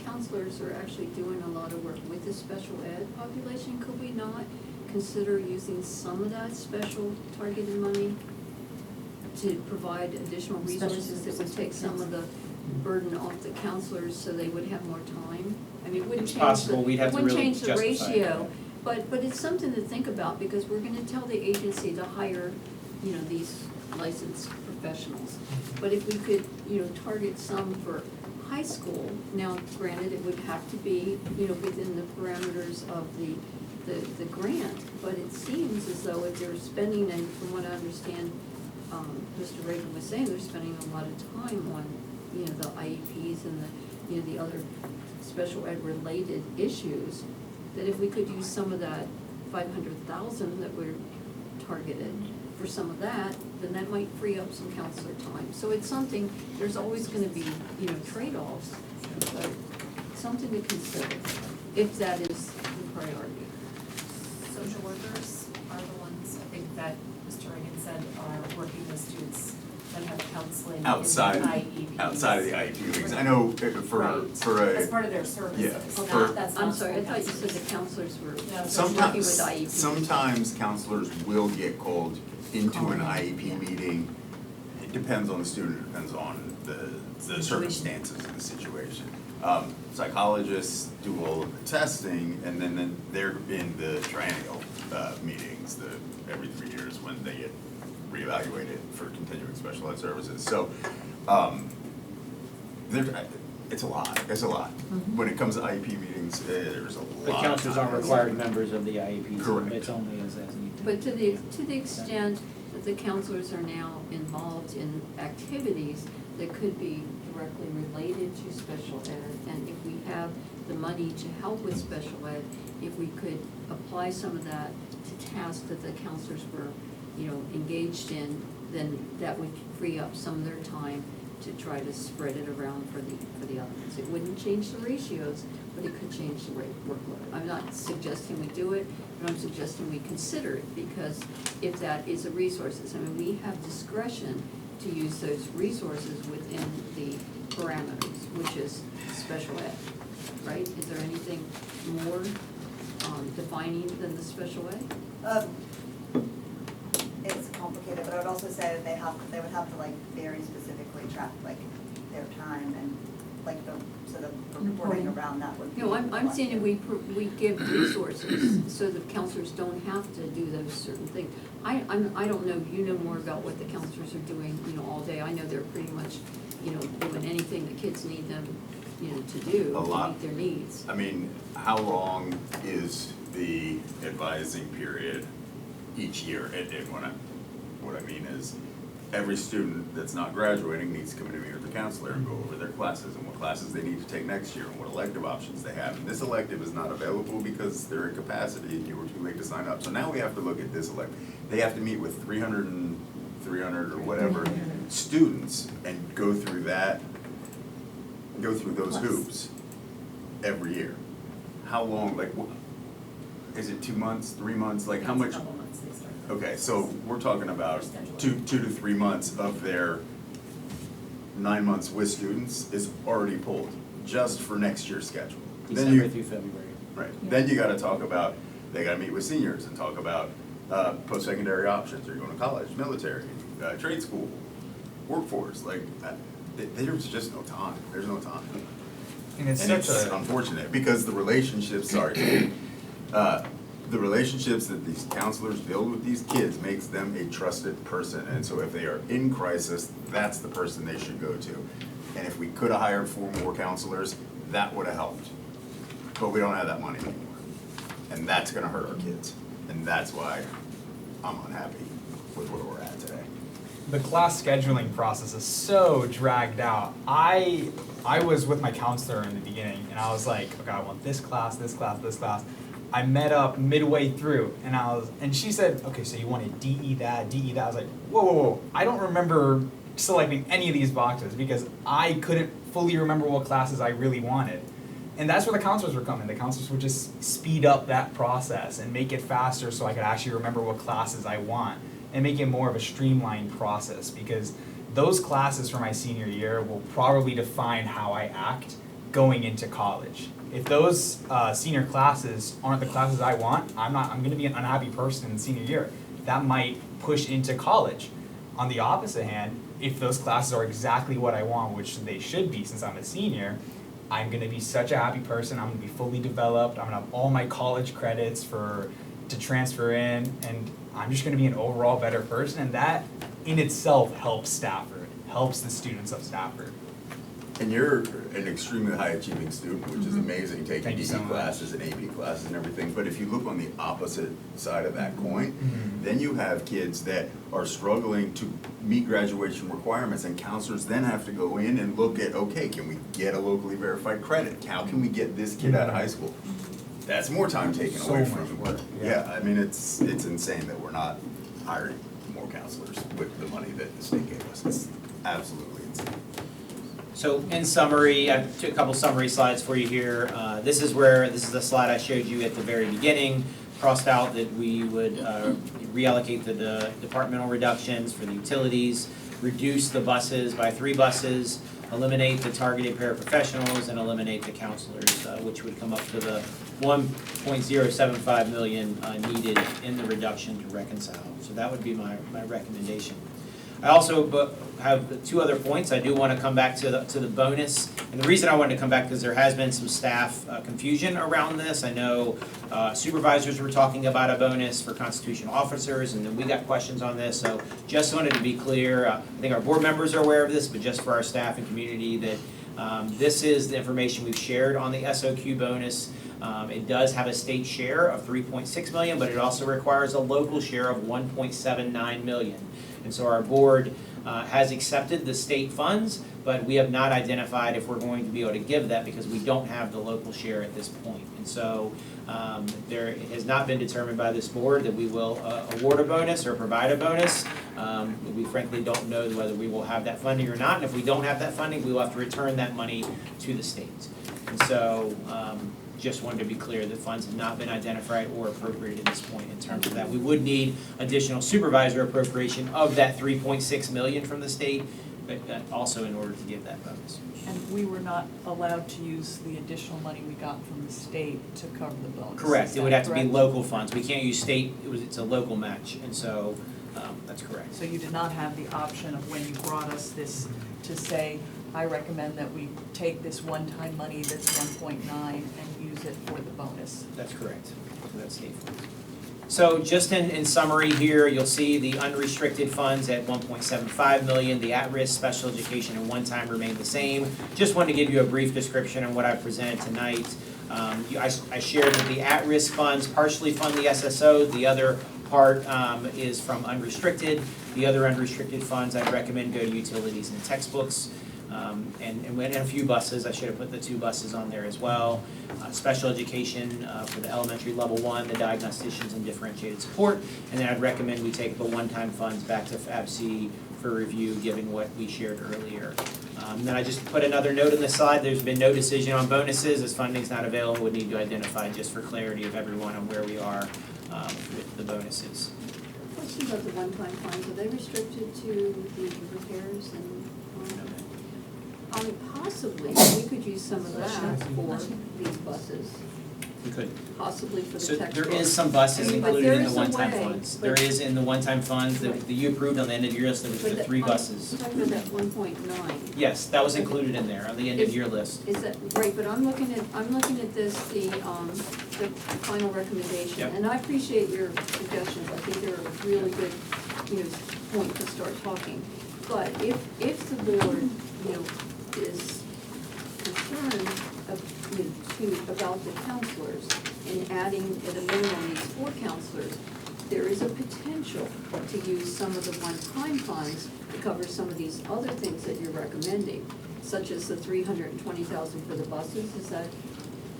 counselors are actually doing a lot of work with the special ed population, could we not consider using some of that special targeted money to provide additional Special resources that would services take for some kids. of the burden off the counselors so they would have more time? I mean, it wouldn't It's change possible. We'd have to really change the justify it, ratio, but it's something to think about because we're gonna tell the agency to hire, you know, these licensed professionals. But if we could, you know, target some for high school, now granted, it would have to be, you know, within the parameters of the grant, but it seems as though if they're spending, and from what I understand, Mr. Reagan was saying, they're spending a lot of time on, you know, the IEPs and the, you know, the other special ed related issues, that if we could use some of that 500,000 that we're targeted for some of that, then that might free up some counselor time. So it's something, there's always gonna be, you know, trade-offs, but something to consider, if that is the priority. Social workers are the ones, I think that Mr. Reagan said, are working with students that have counseling in the Outside of the IEP meetings. I know As part of their services, Yeah, that's not I'm sorry, I school thought you said counselors. the counselors were No, working with sometimes, IEP. sometimes counselors will get called into an Oh, IEP yeah. meeting. It depends on the student, it depends on the circumstances of the situation. Psychologists do all of the testing, and then they're in the triennial meetings, every 3 years when they get reevaluated for continuing special ed services. So, it's a lot. Mm-hmm. When it comes to IEP meetings, there's a lot. The of counselors aren't time. required members of the IEP, so Correct. it's only as needed. But to the extent that the counselors are now involved in activities that could be directly related to special ed, and if we have the money to help with special ed, if we could apply some of that to tasks that the counselors were, you know, engaged in, then that would free up some of their time to try to spread it around for the other ones. It wouldn't change the ratios, but it could change the workload. I'm not suggesting we do it, but I'm suggesting we consider it, because if that is a resources, I mean, we have discretion to use those resources within the parameters, which is special ed, right? Is there anything more defining than the special ed? It's complicated, but I would also say that they would have to like very specifically track like their time and like so the reporting around that would be. No, I'm saying that we give resources so that counselors don't have to do those certain things. I don't know, you know more about what the counselors are doing, you know, all day. I know they're pretty much, you know, doing anything the kids need them, you know, to do A to lot. meet their needs. I mean, how long is the advising period each year? And what I mean is, every student that's not graduating needs to come in to meet with the counselor and go over their classes and what classes they need to take next year and what elective options they have. And this elective is not available because they're in capacity and you were too late to sign up. So now we have to look at this elective. They have to meet with 300 or whatever students and go through those hoops every year. How long, like, is it 2 months, 3 months, like how much? It's a couple months they start. Okay, so we're talking about 2 to 3 months of their 9 months with students is already pulled, just for next year's schedule. Then December through February. Right, then you gotta talk about, they gotta meet with seniors and talk about, post-secondary options, are you going to college, military, trade school, workforce, like, there's just no time, there's no time. And it's And such it's a, unfortunate, because the relationships, the relationships that these counselors build with these kids makes them a trusted person. And so if they are in crisis, that's the person they should go to. And if we could have hired 4 more counselors, that would have helped. But we don't have that money anymore. And that's gonna hurt our kids. And that's why I'm unhappy with where we're at today. the class scheduling process is so dragged out. I was with my counselor in the beginning and I was like, okay, I want this class, this class, this class. I met up midway through and she said, okay, so you wanted DE that. I was like, whoa. I don't remember selecting any of these boxes because I couldn't fully remember what classes I really wanted. And that's where the counselors were coming. The counselors would just speed up that process and make it faster so I could actually remember what classes I want and make it more of a streamlined process, because those classes for my senior year will probably define how I act going into college. If those senior classes aren't the classes I want, I'm gonna be an unhappy person in senior year. That might push into college. On the opposite hand, if those classes are exactly what I want, which they should be since I'm a senior, I'm gonna be such a happy person, I'm gonna be fully developed, I'm gonna have all my college credits to transfer in, and I'm just gonna be an overall better person, and that in itself helps Stafford, helps the students of Stafford. And you're an extremely high achieving student, which is amazing, taking Thank you DE so much. classes and AP classes and everything. But if you look on the opposite side of that coin, Mhm. then you have kids that are struggling to meet graduation requirements, and counselors then have to go in and look at, okay, can we get a locally verified credit? How can we get this kid out of high school? That's more time taken So away much from. work, Yeah, I mean, it's insane that we're not hiring more counselors with the money that the state gave us. It's absolutely insane. So in summary, I took a couple summary slides for you here. This is the slide I showed you at the very beginning. Crossed out that we would reallocate the departmental reductions for the utilities, reduce the buses by 3 buses, eliminate the targeted paraprofessionals, and eliminate the counselors, which would come up to the 1.075 million needed in the reduction to reconcile. So that would be my recommendation. I also have 2 other points. I do want to come back to the bonus, and the reason I wanted to come back because there has been some staff confusion around this. I know supervisors were talking about a bonus for constitutional officers, and then we got questions on this. So just wanted to be clear. I think our board members are aware of this, but just for our staff and community, that this is the information we've shared on the SOQ bonus. It does have a state share of 3.6 million, but it also requires a local share of 1.79 million. And so our board has accepted the state funds, but we have not identified if we're going to be able to give that because we don't have the local share at this point. And so it has not been determined by this board that we will award a bonus or provide a bonus. We frankly don't know whether we will have that funding or not. And if we don't have that funding, we will have to return that money to the state. And so just wanted to be clear that funds have not been identified or appropriated at this point in terms of that. We would need additional supervisor appropriation of that 3.6 million from the state, but also in order to give that bonus. And we were not allowed to use the additional money we got from the state to cover the bonus. Correct, it would have to be correct? local funds. We can't use state, it's a local match, and so that's correct. So you did not have the option of when you brought us this to say, I recommend that we take this one-time money that's 1.9 and use it for the bonus. That's correct, so that's state funds. So just in summary here, you'll see the unrestricted funds at 1.75 million, the at-risk special education and one-time remain the same. Just wanted to give you a brief description on what I presented tonight. I shared that the at-risk funds partially fund the SSO, the other part is from unrestricted. The other unrestricted funds I'd recommend go to utilities and textbooks. And a few buses, I should have put the 2 buses on there as well. Special education for the elementary level 1, the diagnosticians and differentiated support. And then I'd recommend we take the one-time funds back to FABC for review, given what we shared earlier. Then I just put another note on this slide. There's been no decision on bonuses, as funding's not available. We need to identify just for clarity of everyone on where we are with the bonuses. Question about the one-time funds, are they restricted to the repairs and? Possibly, we could use some of that for these buses, We could. possibly for the So textbooks. there is some buses I mean, but included there in the is a one-time way, funds. but- There is in the one-time funds that you approved on the end of your list, there was But the that- 3 I'm buses. talking about that 1.9. Yes, that was included in there on the end of your list. Is that, right, but I'm looking at this, the final recommendation, Yep. and I appreciate your suggestions, I think they're a really good, point to start talking. But if the board, is concerned about the counselors and adding at a minimum these 4 counselors, there is a potential to use some of the one-time funds to cover some of these other things that you're recommending, such as the 320,000 for the buses. Is that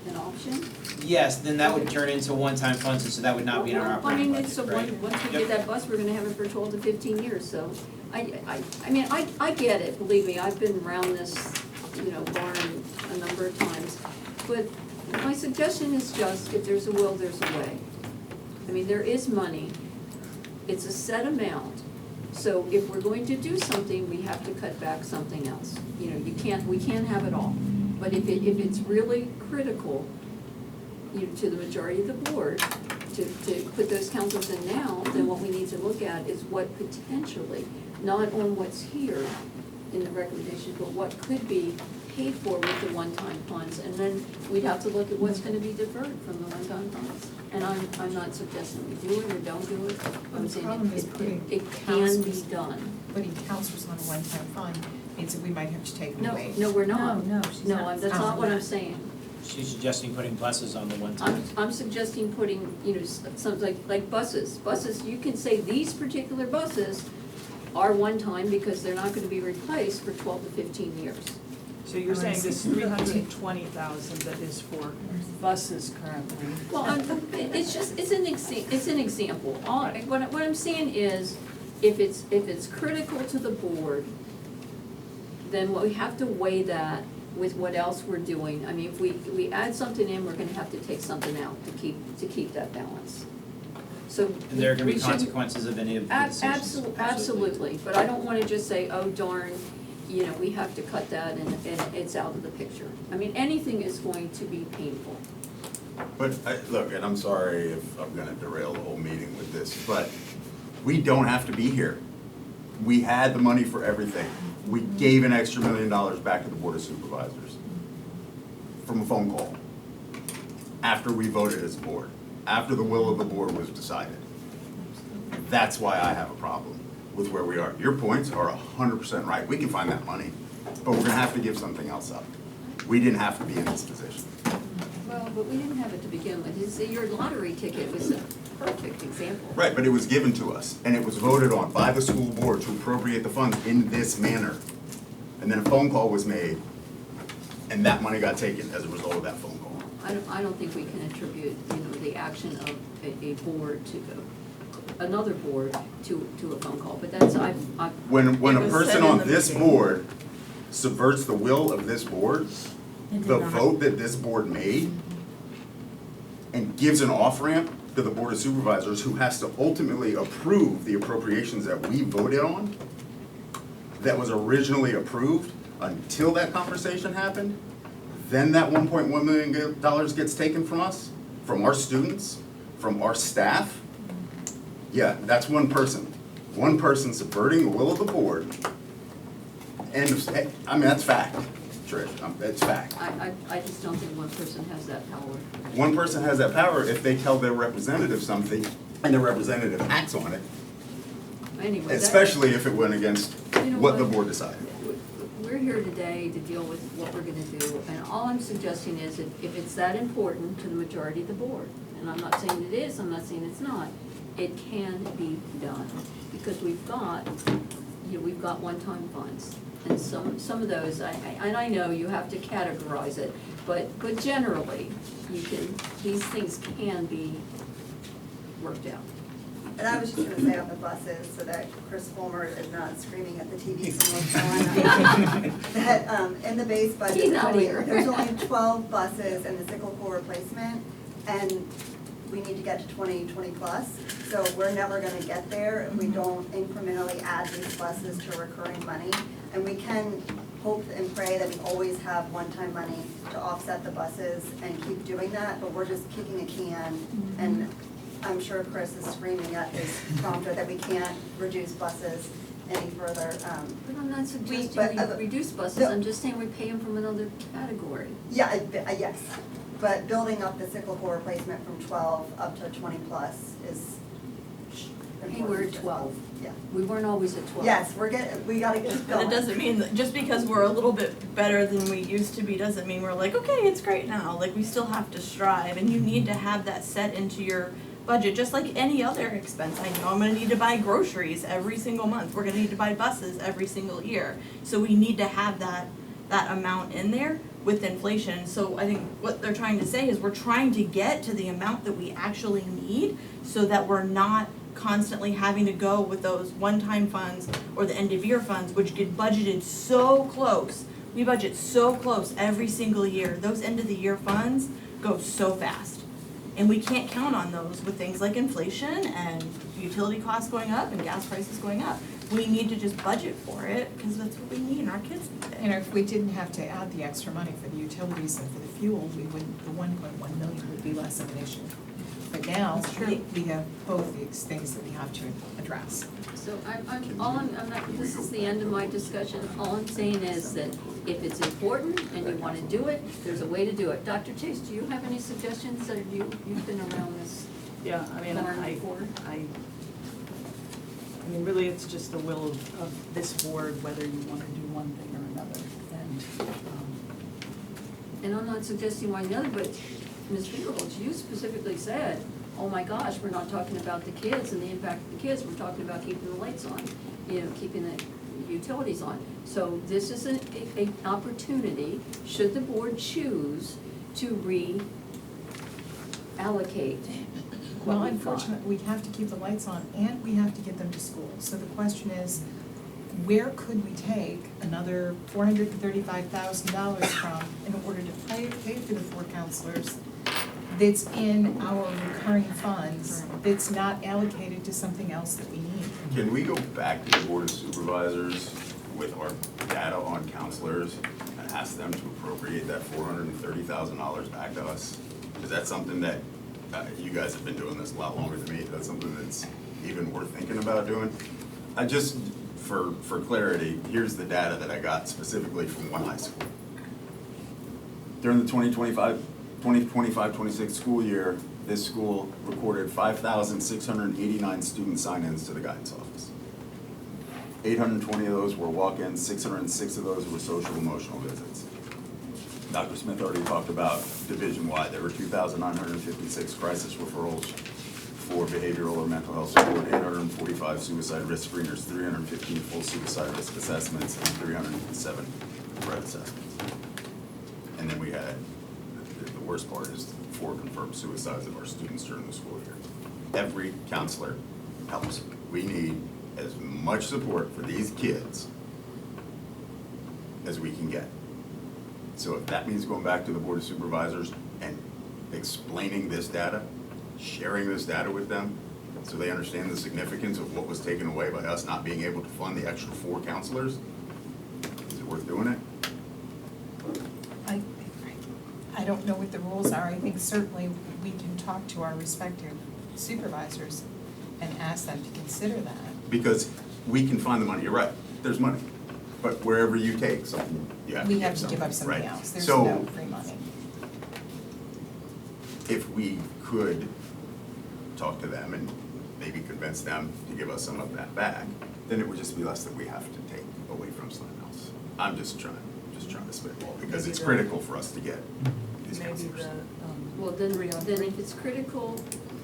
an option? Yes, then that would turn into one-time funds, and so that would not be in our Well, operating budget, so right? once we Yep. get that bus, we're gonna have it for 12 to 15 years, so I get it, believe me, I've been around this, barn a number of times. But my suggestion is just, if there's a will, there's a way. I mean, there is money, it's a set amount, so if we're going to do something, we have to cut back something else. We can't have it all. But if it's really critical, to the majority of the board, to put those counselors in now, then what we need to look at is what potentially, not on what's here in the recommendation, but what could be paid for with the one-time funds, and then we'd have to look at what's gonna be deferred from the one-time funds. And I'm not suggesting we do it or don't do it, I'm The saying problem is putting it can counselors- be done. Putting counselors on a one-time fund means that we might have to take them away. No, we're not. No, she's not. That's not what I'm saying. She's suggesting putting buses on the one-time. I'm suggesting putting, something like buses. Buses, you can say these particular buses are one-time because they're not gonna be replaced for 12 to 15 years. So you're saying this 320,000 that is for buses currently? Well, it's an example. What I'm saying is, if it's critical to the board, then we have to weigh that with what else we're doing. I mean, if we add something in, we're gonna have to take something out to keep that balance. So And there are gonna we be shouldn't- consequences of any of the decisions. Absolutely, but I don't wanna just say, oh darn, you know, we have to cut that and it's out of the picture. I mean, anything is going to be painful. But, look, and I'm sorry if I'm gonna derail the whole meeting with this, but we don't have to be here. We had the money for everything. We gave an extra $1 million back to the Board of Supervisors from a phone call, after we voted as a board, after the will of the board was decided. That's why I have a problem with where we are. Your points are 100% right. We can find that money, but we're gonna have to give something else up. We didn't have to be in this position. Well, but we didn't have it to begin with. Your lottery ticket was a perfect example. Right, but it was given to us, and it was voted on by the school board to appropriate the funds in this manner. And then a phone call was made, and that money got taken as a result of that phone call. I don't think we can attribute, you know, the action of a board to another board to a phone call, but that's, When It a was person said in on the this meeting. board subverts the will of this board, It did the not. vote that this board made, and gives an off-ramp to the Board of Supervisors, who has to ultimately approve the appropriations that we voted on, that was originally approved, until that conversation happened, then that $1.1 million gets taken from us, from our students, from our staff. Yeah, that's one person. One person subverting the will of the board. And, I mean, that's fact, Trish, it's fact. I just don't think one person has that power. One person has that power if they tell their representative something and their representative acts on it, Anyway, that. especially if it went against You know what the what? board decided. We're here today to deal with what we're gonna do, and all I'm suggesting is if it's that important to the majority of the board, and I'm not saying it is, I'm not saying it's not, it can be done. Because we've got one-time funds, and some of those, and I know you have to categorize it, but generally, these things can be worked out. And I was just gonna say on the buses, so that Chris Fulmer is not screaming at the TV from North Carolina, that, in the base budget, He's not here. there's only 12 buses and the cyclical replacement, and we need to get to 20 plus, so we're never gonna get there if we don't incrementally add these buses to recurring money. And we can hope and pray that we always have one-time money to offset the buses and keep doing that, but we're just kicking a can, and I'm sure Chris is screaming at his prompter that we can't reduce buses any further. But I'm not suggesting but, we reduce buses, no. I'm just saying we pay them from another category. Yeah, yes, but building up the cyclical replacement from 12 up to 20 plus is Hey, important. we're at 12. Yeah. We weren't always at 12. Yes, we gotta keep But going. it doesn't mean that just because we're a little bit better than we used to be, doesn't mean we're like, okay, it's great now. Like, we still have to strive, and you need to have that set into your budget, just like any other expense. I know I'm gonna need to buy groceries every single month. We're gonna need to buy buses every single year. So we need to have that amount in there with inflation. So I think what they're trying to say is we're trying to get to the amount that we actually need so that we're not constantly having to go with those one-time funds or the end-of-year funds, which get budgeted so close. We budget so close every single year. Those end-of-the-year funds go so fast. And we can't count on those with things like inflation and utility costs going up and gas prices going up. We need to just budget for it because that's what we need and our kids need it. You know, if we didn't have to add the extra money for the utilities and for the fuel, the 1.1 million would be less of an issue. But now, That's true. we have both these things that we have to address. So I'm not, this is the end of my discussion. All I'm saying is that if it's important and you wanna do it, there's a way to do it. Dr. Chase, do you have any suggestions, or you've been around this? Yeah, I mean, Learn before. I mean, really, it's just the will of this board, whether you wanna do one thing or another, and, And I'm not suggesting one or the other, but Ms. Fields, you specifically said, oh my gosh, we're not talking about the kids and the impact of the kids, we're talking about keeping the lights on, keeping the utilities on. So this is an opportunity, should the board choose to reallocate Well, what we thought. unfortunately, we have to keep the lights on and we have to get them to school. So the question is, where could we take another $435,000 from in order to pay for the 4 counselors that's in our recurring funds, that's not allocated to something else that we need? Can we go back to the Board of Supervisors with our data on counselors and ask them to appropriate that $430,000 back to us? Is that something that, you guys have been doing this a lot longer than me, that's something that's even worth thinking about doing? I just, for clarity, here's the data that I got specifically from one high school. During the 2025-26 school year, this school recorded 5,689 student sign-ins to the guidance office. 820 of those were walk-ins, 606 of those were social emotional visits. Dr. Smith already talked about division-wide. There were 2,956 crisis referrals for behavioral or mental health support, 845 suicide risk screeners, 315 full suicide risk assessments, and 307 threat assessments. And then we had, the worst part is 4 confirmed suicides of our students during the school year. Every counselor helps. We need as much support for these kids as we can get. So if that means going back to the Board of Supervisors and explaining this data, sharing this data with them, so they understand the significance of what was taken away by us not being able to fund the extra 4 counselors, is it worth doing it? I don't know what the rules are. I think certainly we can talk to our respective supervisors and ask them to consider that. Because we can find the money, you're right, there's money. But wherever you take something, you have to We give have to something, give up something right? else. There's So, no free money. if we could talk to them and maybe convince them to give us some of that back, then it would just be less that we have to take away from something else. I'm just trying to spitball, because Maybe it's the- critical for us to get these Maybe counselors. the, Well, then if it's critical,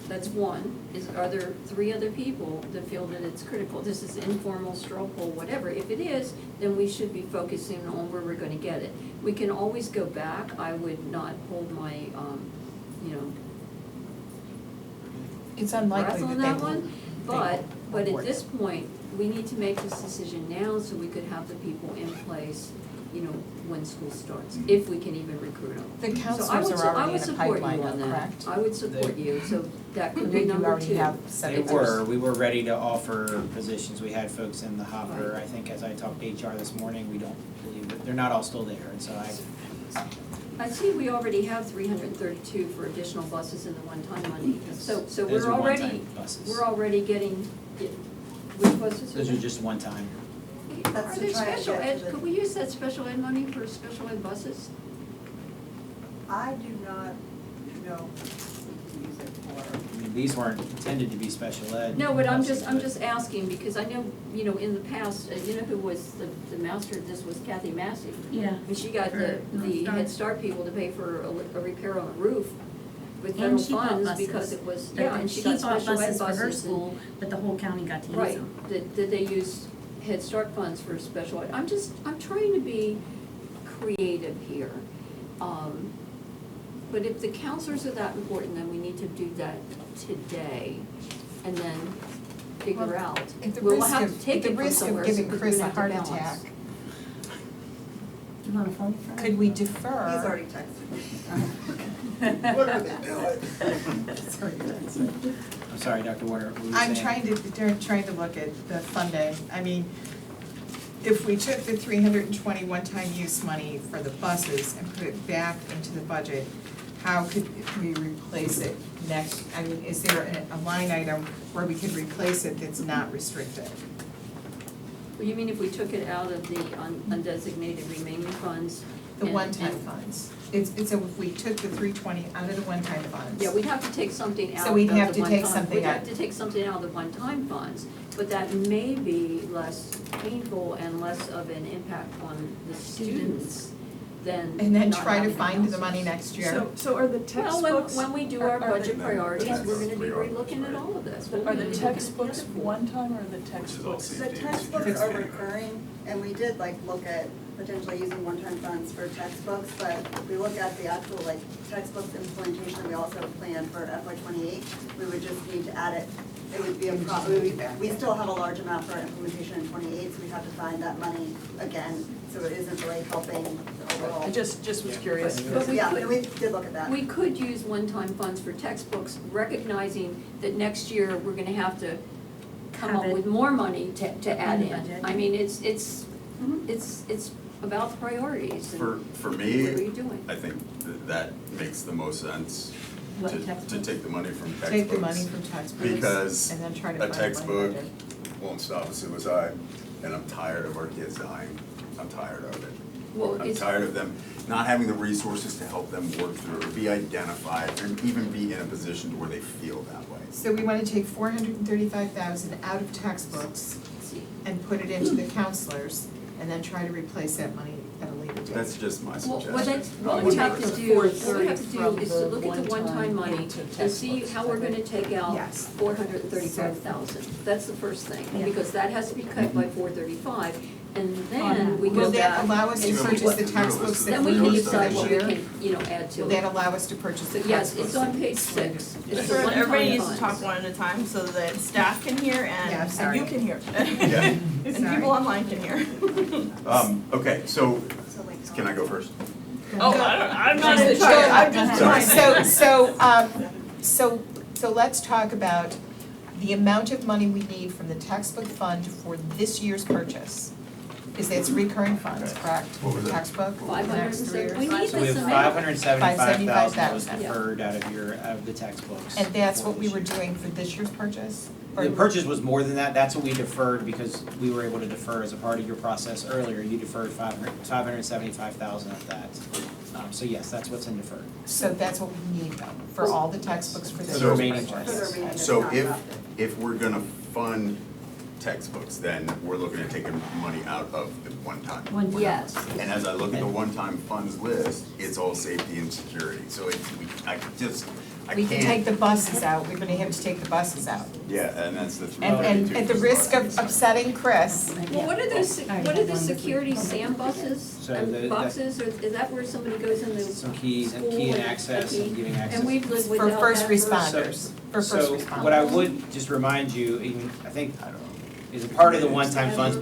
that's one. Are there 3 other people that feel that it's critical? This is informal, straw poll, whatever. If it is, then we should be focusing on where we're gonna get it. We can always go back. I would not hold my, It's breath unlikely on that they that will. one. But at award this it. point, we need to make this decision now so we could have the people in place, when school starts, if we can even recruit them. The So I counselors would are su- I already would in a support you pipeline on though, that. correct? I would support you, so that could be You number 2. already have set They it were, we were ready to offer positions, we had folks in the hopper, Right. I think as I talked to HR this morning, we don't believe that, they're not all still there, and so I see we already have 332 for additional buses in the one-time money. So Those we're are already, one-time buses. we're already getting, which buses are Those are they? just one time. That's Are to they try and special get to ed, the- could we use that special ed money for special ed buses? I do not know what to use it for. I mean, these weren't intended to be special ed. No, but I'm buses, just asking, because I know, in the past, who was the master of this was Kathy Massey. Yeah. And she got the For North Star. Head Start people to pay for a repair on a roof with And federal she bought funds buses. because it was, But and she got bought special ed buses for her buses. school, but the whole county got to use Right, them. did they use Head Start funds for special ed? I'm trying to be creative here. But if the counselors are that important, then we need to do that today and then figure Well, out. At the We'll risk have of, to take at the it from risk somewhere, of so giving we're Chris a gonna heart have to balance. attack, You want a phone for could we defer? He's already texted me. What are they doing? Sorry, that's- I'm sorry, Dr. Warner, what were you I'm saying? trying to look at the funding. I mean, if we took the 320 one-time use money for the buses and put it back into the budget, how could we replace it next? I mean, is there a line item where we could replace it that's not restricted? Well, you mean if we took it out of the undesignated remaining funds? The and- one-time and- funds. It's if we took the 320 out of the one-time funds. Yeah, we'd have to take something out So of we'd the have to take one-time- something We'd out. have to take something out of the one-time funds, but that may be less painful and less of an impact on the students than And then not try to having find the houses. money next year. So are the Well, textbooks? when we do are- our are budget the- priorities, we're gonna be Textbooks. relooking at all of this. We're Are gonna the be looking at textbooks other- one time or the Which is all textbooks? The safety and textbooks security. are recurring, and we did look at potentially using one-time funds for textbooks, but if we look at the actual like textbooks implementation, we also planned for FY '28, we would just need to add it. It would be a we still have a large amount for implementation in '28, so we have to find that money again, so it isn't really helping the overall. I just was curious. But we Yeah, could- and we did look at that. We could use one-time funds for textbooks, recognizing that next year we're gonna have to come Have up it with more money to add in the in. budget. I mean, it's about priorities and For what are me, you doing? I think that makes the most sense What, to textbooks? take the money from textbooks. Take the money from textbooks Because and then try to a find money textbook later. won't stop a suicide, and I'm tired of our kids dying. I'm tired of it. Well, I'm it's, tired of them not having the resources to help them work through it, or be identified, and even be in a position where they feel that way. So we wanna take 435,000 out of textbooks and put it into the counselors, and then try to replace that money at a later date. That's just my suggestion. what we have to do, what we have to 430 do is to look at the one-time money into and see textbooks. how we're gonna take out Yes. 435,000. That's the first thing, Yeah. because that has to be cut by 435, and then we Will go that back allow us to and see purchase what, the textbooks that then we we can need for decide this what we year? can, add to Will it. that allow us to purchase the Yes, textbooks? it's on page 6. It's the So one-time everybody needs to funds. talk one at a time so that staff can hear Yeah, and sorry. you can hear. Yeah. And Sorry. people online can hear. Okay, so, So like, can I go first? Oh, I'm not She's in the charge, chair. I'm just Sorry. So let's talk about the amount of money we need from the textbook fund for this year's purchase. Is that's recurring funds, correct? What was The it? textbook for the next 3 years? We need So we have this amount. $575,000 that was 575,000. deferred out of the textbooks. And that's what we were doing for this year's purchase? Or- The purchase was more than that, that's what we deferred because we were able to defer as a part of your process earlier, you deferred $575,000 of that. So yes, that's what's in deferred. So that's what we need though, for all the textbooks for this For the year's remaining purchase? For the remaining So not if, adopted. if we're gonna fund textbooks, then we're looking at taking money out of the one-time. Yes. And as I look at the one-time funds list, it's all safety and security, so I We can take can't. the buses out, we're gonna have to take the buses out. Yeah, and that's the And 332. at the risk of upsetting Chris, Well, what are the security SAM buses So and the- boxes, or is that where somebody goes in the Some keys and school key and a access key? and giving access. And we've lived for without that first for. responders, for first responders. So what I would just remind you, I think, is a part of the one-time funds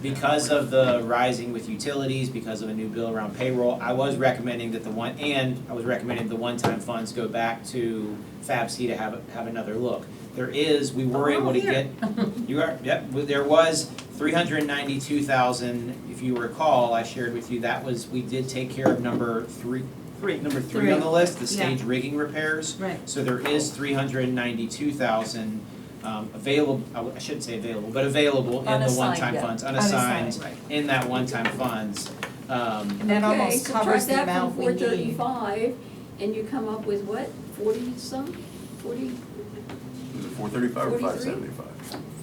because of the rising with utilities, because of a new bill around payroll, I was recommending that the one-time funds go back to FABC to have another look. We were able to get, there was 392,000, if you recall, I shared with you, we did take care of number three on the list, the stage rigging repairs. Right. So there is 392,000 available, I shouldn't say available, but available in the Unassigned, one-time yeah. funds, unassigned Unassigned, in that one-time funds. And that almost covers the amount we need. Okay, subtract that from 435, and you come up with what, 40-some, 40? 435 or 43? 575?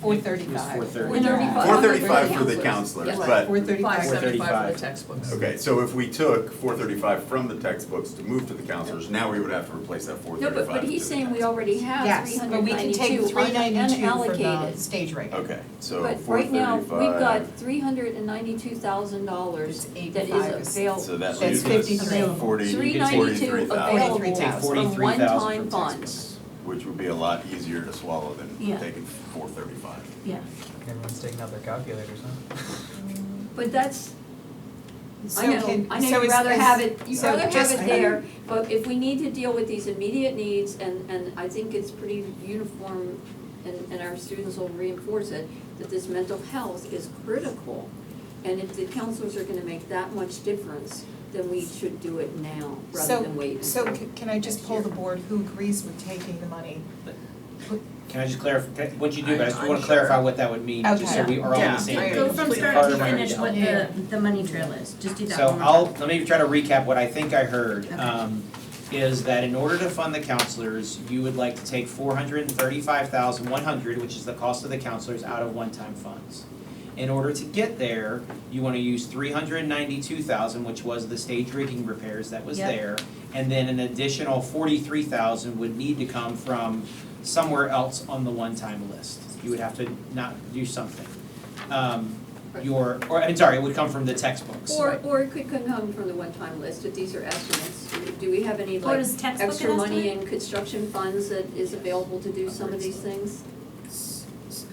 435. It was 430. 435 for the counselors, Yes. but, 435. 575 for the textbooks. okay, so if we took 435 from the textbooks to move to the counselors, now we would have to replace that No, 435 but he's to the saying we counselors. already have Yes, but we can take 392 392 from the unallocated. stage rate. Okay, so But right now, 435. we've got $392,000 It's that 85 is available. So that That's leaves us 53. 392 available Take from 43,000 one-time from funds. textbooks. which would be a lot easier to swallow than Yeah. taking 435. Yeah. Everyone's taking out their calculators, huh? But that's, So I know so you'd rather is- have it, you'd so rather have just- it there, but if we need to deal with these immediate needs, and I think it's pretty uniform, and our students will reinforce it, that this mental health is critical. And if the counselors are gonna make that much difference, then we should do it now, rather than wait So until can I just next poll year. the board, who agrees with taking the money? Can I just clarify, what you do, but I just I'm wanna unsure. clarify what that would mean, just so we are on Yeah. the same Yeah. page. Go from start Carter to might finish already what know. the money trail is, just do that So one more time. let me try to recap what I think I heard. Okay. Is that in order to fund the counselors, you would like to take 435,100, which is the cost of the counselors, out of one-time funds. In order to get there, you wanna use 392,000, which was the stage rigging repairs that was Yep. there. And then an additional 43,000 would need to come from somewhere else on the one-time list. You would have to not do something. it would come from the textbooks. Or it could come from the one-time list, if these are estimates. Do we have any Or like is textbook extra an money estimate? in construction funds that is available to do some of these things?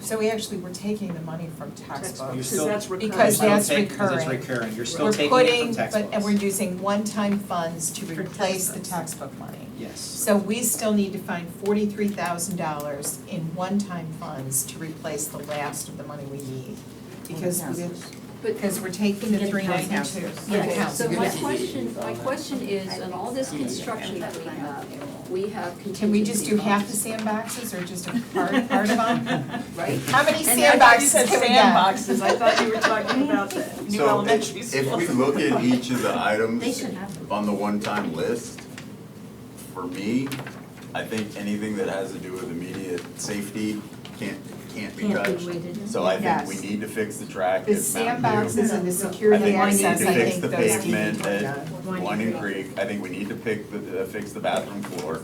So we actually were taking the money from textbooks. You're still- that's recurring. Because that's Because it's recurring. recurring, you're still We're taking it from putting, textbooks. and we're using one-time funds to For replace the textbooks. textbook money. Yes. So we still need to find $43,000 in one-time funds to replace the last of the money we need. Because we're taking the Get the 392. Yeah, Okay, counts. so Yeah. my question is, on all this construction that we have contingency Can we just do half the funds, sandboxes or just a part of them? right? How many And I thought you sandboxes said can we get? sandboxes, I thought you were talking about the new So elementary if school. we look at each of the They items should have them. on the one-time list, for me, I think anything that has to do with immediate safety can't be Can't be touched. weighted. So I think we Yes. need to fix the track The at Mountain View. sandboxes and the I security think we need access, to I fix think the those need to be pavement done. at Winding Creek. I think we need to fix the bathroom floor.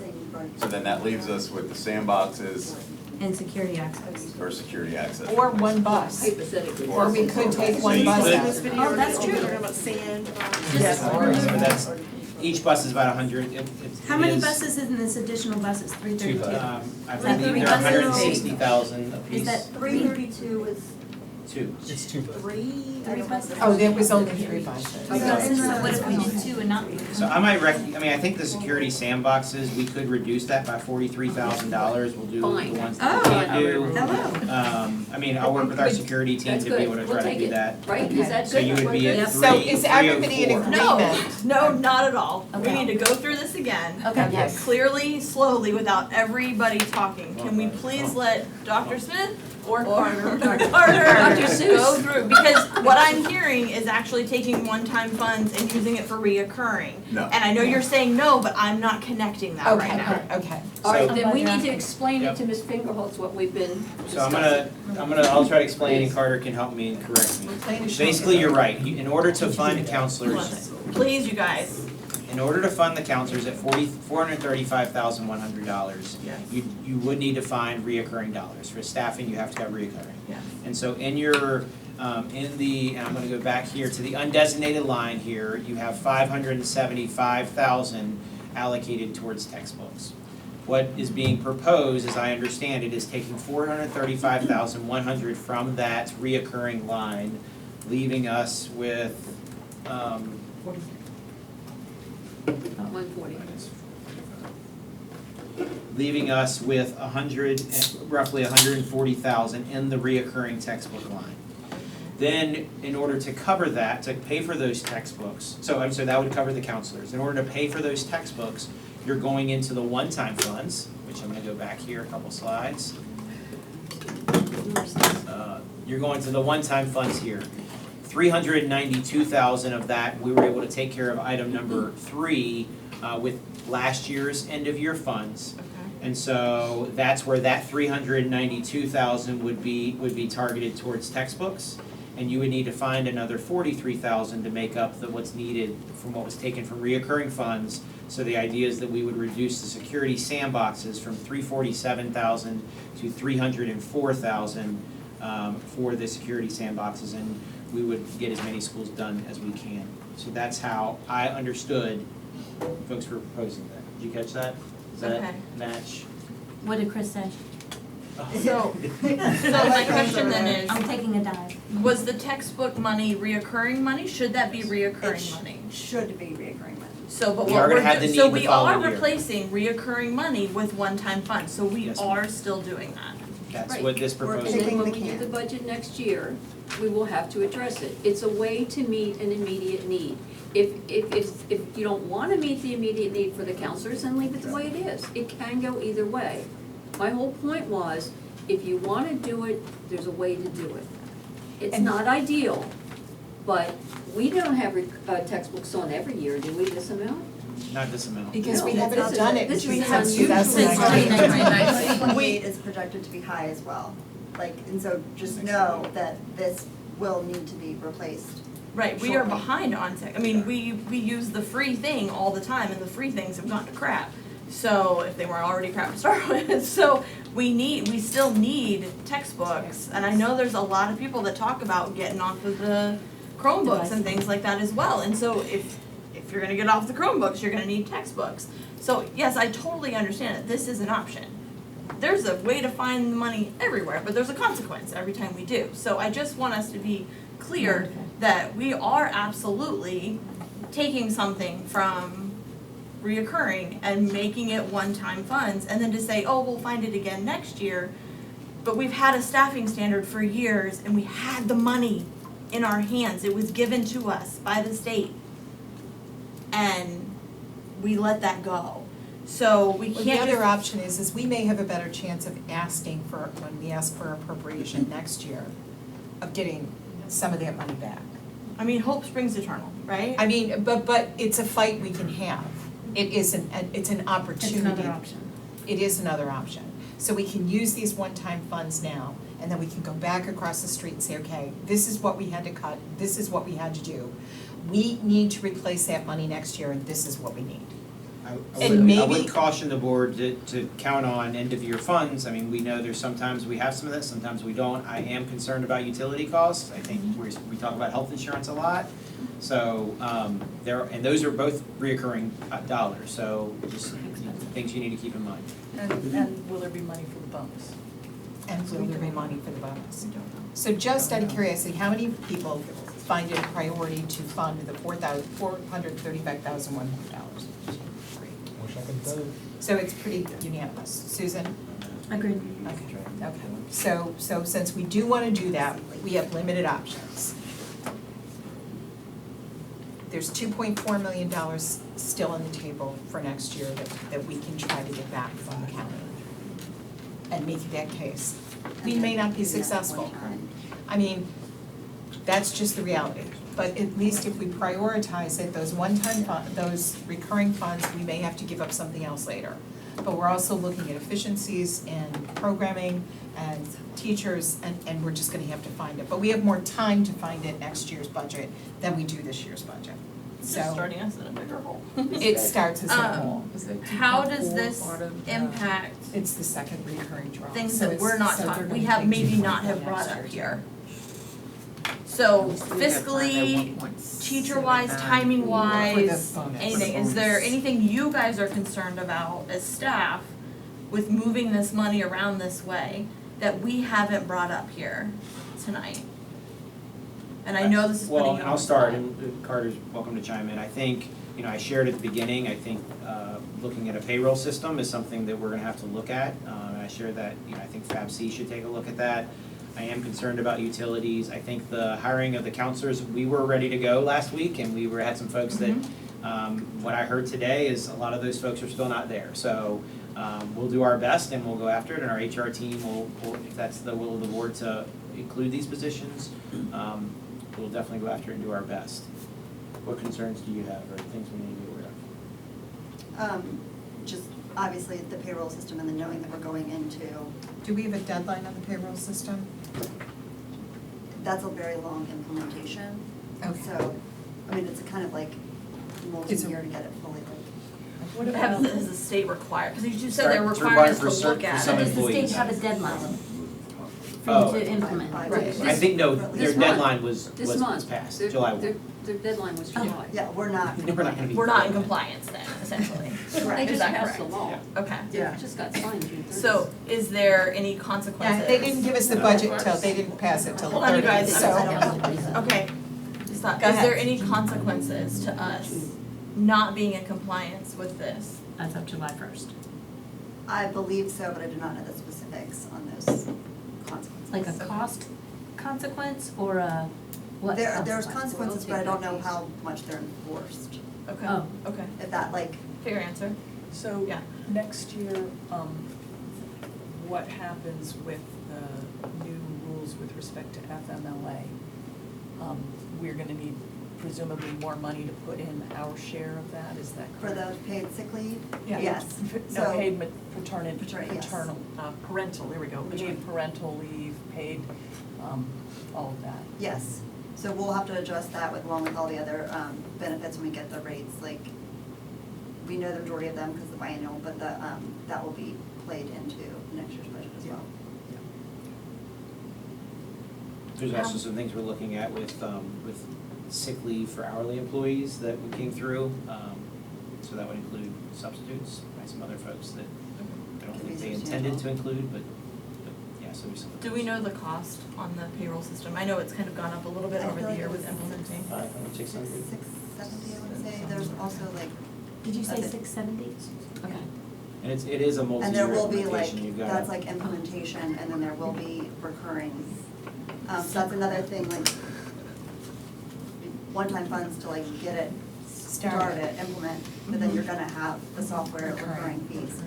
So then that leaves us with the sandboxes And security access. or security access. Or one bus. Hypothetically. Or we could take So one you bus could- out. Oh, that's true. about sand. Yes. So that's, each bus is about 100, How many buses is in this additional buses? 332? I Is that believe three they're buses? 160,000 apiece. Is that 332 is Two. It's two, but. three buses? Oh, there was only 3 buses. So what if we did 2 and not 3? So I might I think the security sandboxes, we could reduce that by $43,000, we'll do the Fine. ones that we can't do. Hello. I'll work with our security team That's to be good, able to we'll try to take do it, that. right? Is that good? So you would be at Yes. So is everybody in 304. agreement? No, not at all. We Okay. need to go through this again. Okay. Yes. Clearly, slowly, without everybody talking. Can we please let Dr. Smith or Carter, Dr. Carter, Dr. Seuss. go through? Because what I'm hearing is actually taking one-time funds and using it for reoccurring. No. And I know you're saying no, but I'm not connecting that right now. Okay. All right, So- then we need to explain Yep. it to Ms. Fingerholtz what we've been So discussing. I'll try to explain and Carter can help me and correct me. Basically, you're right, in order to fund counselors, Please, you guys. in order to fund the counselors at $435,100, Yes. you would need to find reoccurring dollars. For staffing, you have to have reoccurring. Yes. And so in your, and I'm gonna go back here to the undesignated line here, you have 575,000 allocated towards textbooks. What is being proposed, as I understand it, is taking 435,100 from that reoccurring line, leaving us with, 140. leaving us with roughly 140,000 in the reoccurring textbook line. Then, in order to cover that, to pay for those textbooks, so that would cover the counselors. In order to pay for those textbooks, you're going into the one-time funds, which I'm gonna go back here a couple slides. You're going to the one-time funds here. 392,000 of that, we were able to take care of item number 3 with last year's end-of-year funds. And so that's where that 392,000 would be targeted towards textbooks. And you would need to find another 43,000 to make up what's needed from what was taken from reoccurring funds. So the idea is that we would reduce the security sandboxes from 347,000 to 304,000 for the security sandboxes, and we would get as many schools done as we can. So that's how I understood folks were proposing that. Did you catch that? Does that Okay. match? What did Chris say? So my question then is, I'm taking a dive. was the textbook money reoccurring money? Should that be reoccurring money? should be reoccurring money. So, but We what are we're gonna have the doing, so need the we are following year. replacing reoccurring money with one-time funds, so we Yes, ma'am. are still doing that. That's Right. what this And proposal. then Kicking when the we do can. the budget next year, we will have to address it. It's a way to meet an immediate need. If you don't wanna meet the immediate need for the counselors, then leave it the way it is. It can go either way. My whole point was, if you wanna do it, there's a way to do it. It's And- not ideal, but we don't have textbooks on every year, do we, this amount? Not this amount. Because No, we this haven't is- done it this is since unusual. 2019. 2028 is projected to be high as well. Like, and so just know that this will need to be replaced. Right, we are Shortly. behind on tech, I mean, we use the free thing all the time, and the free things have gone to crap. So if they weren't already crap to start with, so we still need textbooks. And I know there's a lot of people that talk about getting off of the Chromebooks and things like that as well. And so if you're gonna get off the Chromebooks, you're gonna need textbooks. So yes, I totally understand that this is an option. There's a way to find the money everywhere, but there's a consequence every time we do. So I just want us to be clear that we are absolutely taking something from reoccurring and making it one-time funds, and then to say, oh, we'll find it again next year. But we've had a staffing standard for years, and we had the money in our hands. It was given to us by the state. And we let that go. So we Well, can't the other just, option is we may have a better chance of asking for, when we ask for appropriation next year, of getting some of that money back. I mean, hope springs eternal, right? I mean, but it's a fight we can have. It isn't, it's an opportunity. It's another option. It is another option. So we can use these one-time funds now, and then we can go back across the street and say, okay, this is what we had to cut, this is what we had to do. We need to replace that money next year, and this is what we need. I And maybe- would caution the board to count on end-of-year funds. I mean, we know there's sometimes we have some of that, sometimes we don't. I am concerned about utility costs. I think we talk about health insurance a lot. So, and those are both reoccurring dollars, so just things you need to keep in mind. And will there be money for the bonus? And will there be money for the bonus? So just out of curiosity, how many people find it a priority to fund the $435,100? Wish I could tell you. So it's pretty unanimous. Susan? Agreed. Okay. So since we do wanna do that, we have limited options. There's $2.4 million still on the table for next year that we can try to get back from the county and make that case. We may not be successful. I mean, that's just the reality. But at least if we prioritize it, those one-time those recurring funds, we may have to give up something else later. But we're also looking at efficiencies and programming and teachers, and we're just gonna have to find it. But we have more time to find it next year's budget than we do this year's budget. It's So just starting us in a bigger hole. it starts as a whole. How does this impact It's the second recurring draw. things So that it's- we're not so talking, they're we gonna have take maybe 2.4 not have next brought year up too. here? So fiscally, teacher-wise, For the timing-wise, bonus. anything, is there anything you guys are concerned about as staff with moving this money around this way that we haven't brought up here tonight? And I know this is putting you on the Well, I'll start, spot. and Carter's welcome to chime in. I think, I shared at the beginning, I think looking at a payroll system is something that we're gonna have to look at. And I shared that, I think FABC should take a look at that. I am concerned about utilities. I think the hiring of the counselors, we were ready to go last week, and had some folks that, what I heard today is a lot of those folks are still not there. So we'll do our best and we'll go after it, and our HR team will, if that's the will of the board to include these positions, we'll definitely go after it and do our best. What concerns do you have, or things we need to be aware of? Just obviously the payroll system and the knowing that we're going into, Do we have a deadline on the payroll system? that's a very long implementation. Okay. So, I mean, it's a kind of like multi-year to get it fully like. What about, is the state required, because you said there were It's required requirements to for look for at some it. Does the state employees. have a deadline for Oh. you to implement? Right. I think, no, their This month. deadline was This month. passed, Their- July 1. Their deadline was July. Yeah, we're not. We're not gonna be. We're not in compliance then, essentially. They Is just that passed the correct? law. Okay. It just got signed June 30th. So is there any consequences? Yeah, they didn't give us the budget till, they didn't pass it till the Hold on, you 30th, guys, so. Okay, stop. Go Is there ahead. any consequences to us not being in compliance with this? That's up July 1st. I believe so, but I do not know the specifics on those consequences. Like a cost consequence or a what There's consequence? consequences, but I don't know how much they're enforced. Okay, Oh. okay, If that like, fair answer. So, Yeah. next year, what happens with the new rules with respect to FMLA? We're gonna need presumably more money to put in our share of that, is that for correct? the paid sick leave, Yeah. yes. No, So- paid paternity, Paternity, yes. parental, there we go, paid Paternity. parental leave, paid, all of that. Yes, so we'll have to adjust that with, along with all the other benefits when we get the rates, like, we know the majority of them because of the biennial, but that will be played into next year's budget as well. There's also some things we're looking at with sick leave for hourly employees that we came through. So that would include substitutes, and some other folks that I don't think they intended to include, but yeah, so we some. Do we know the cost on the payroll system? I know it's kind of gone up a little bit I over feel the like year it with was implementing. 600. 670, I would say. There's also like. Did you say Okay. 670? Okay. And it is a And there multi-year will be like, implementation, you've got. that's like implementation, and then there will be recurring. So that's another thing, like, one-time funds to like get it started, implement, but then you're gonna have the software recurring fees.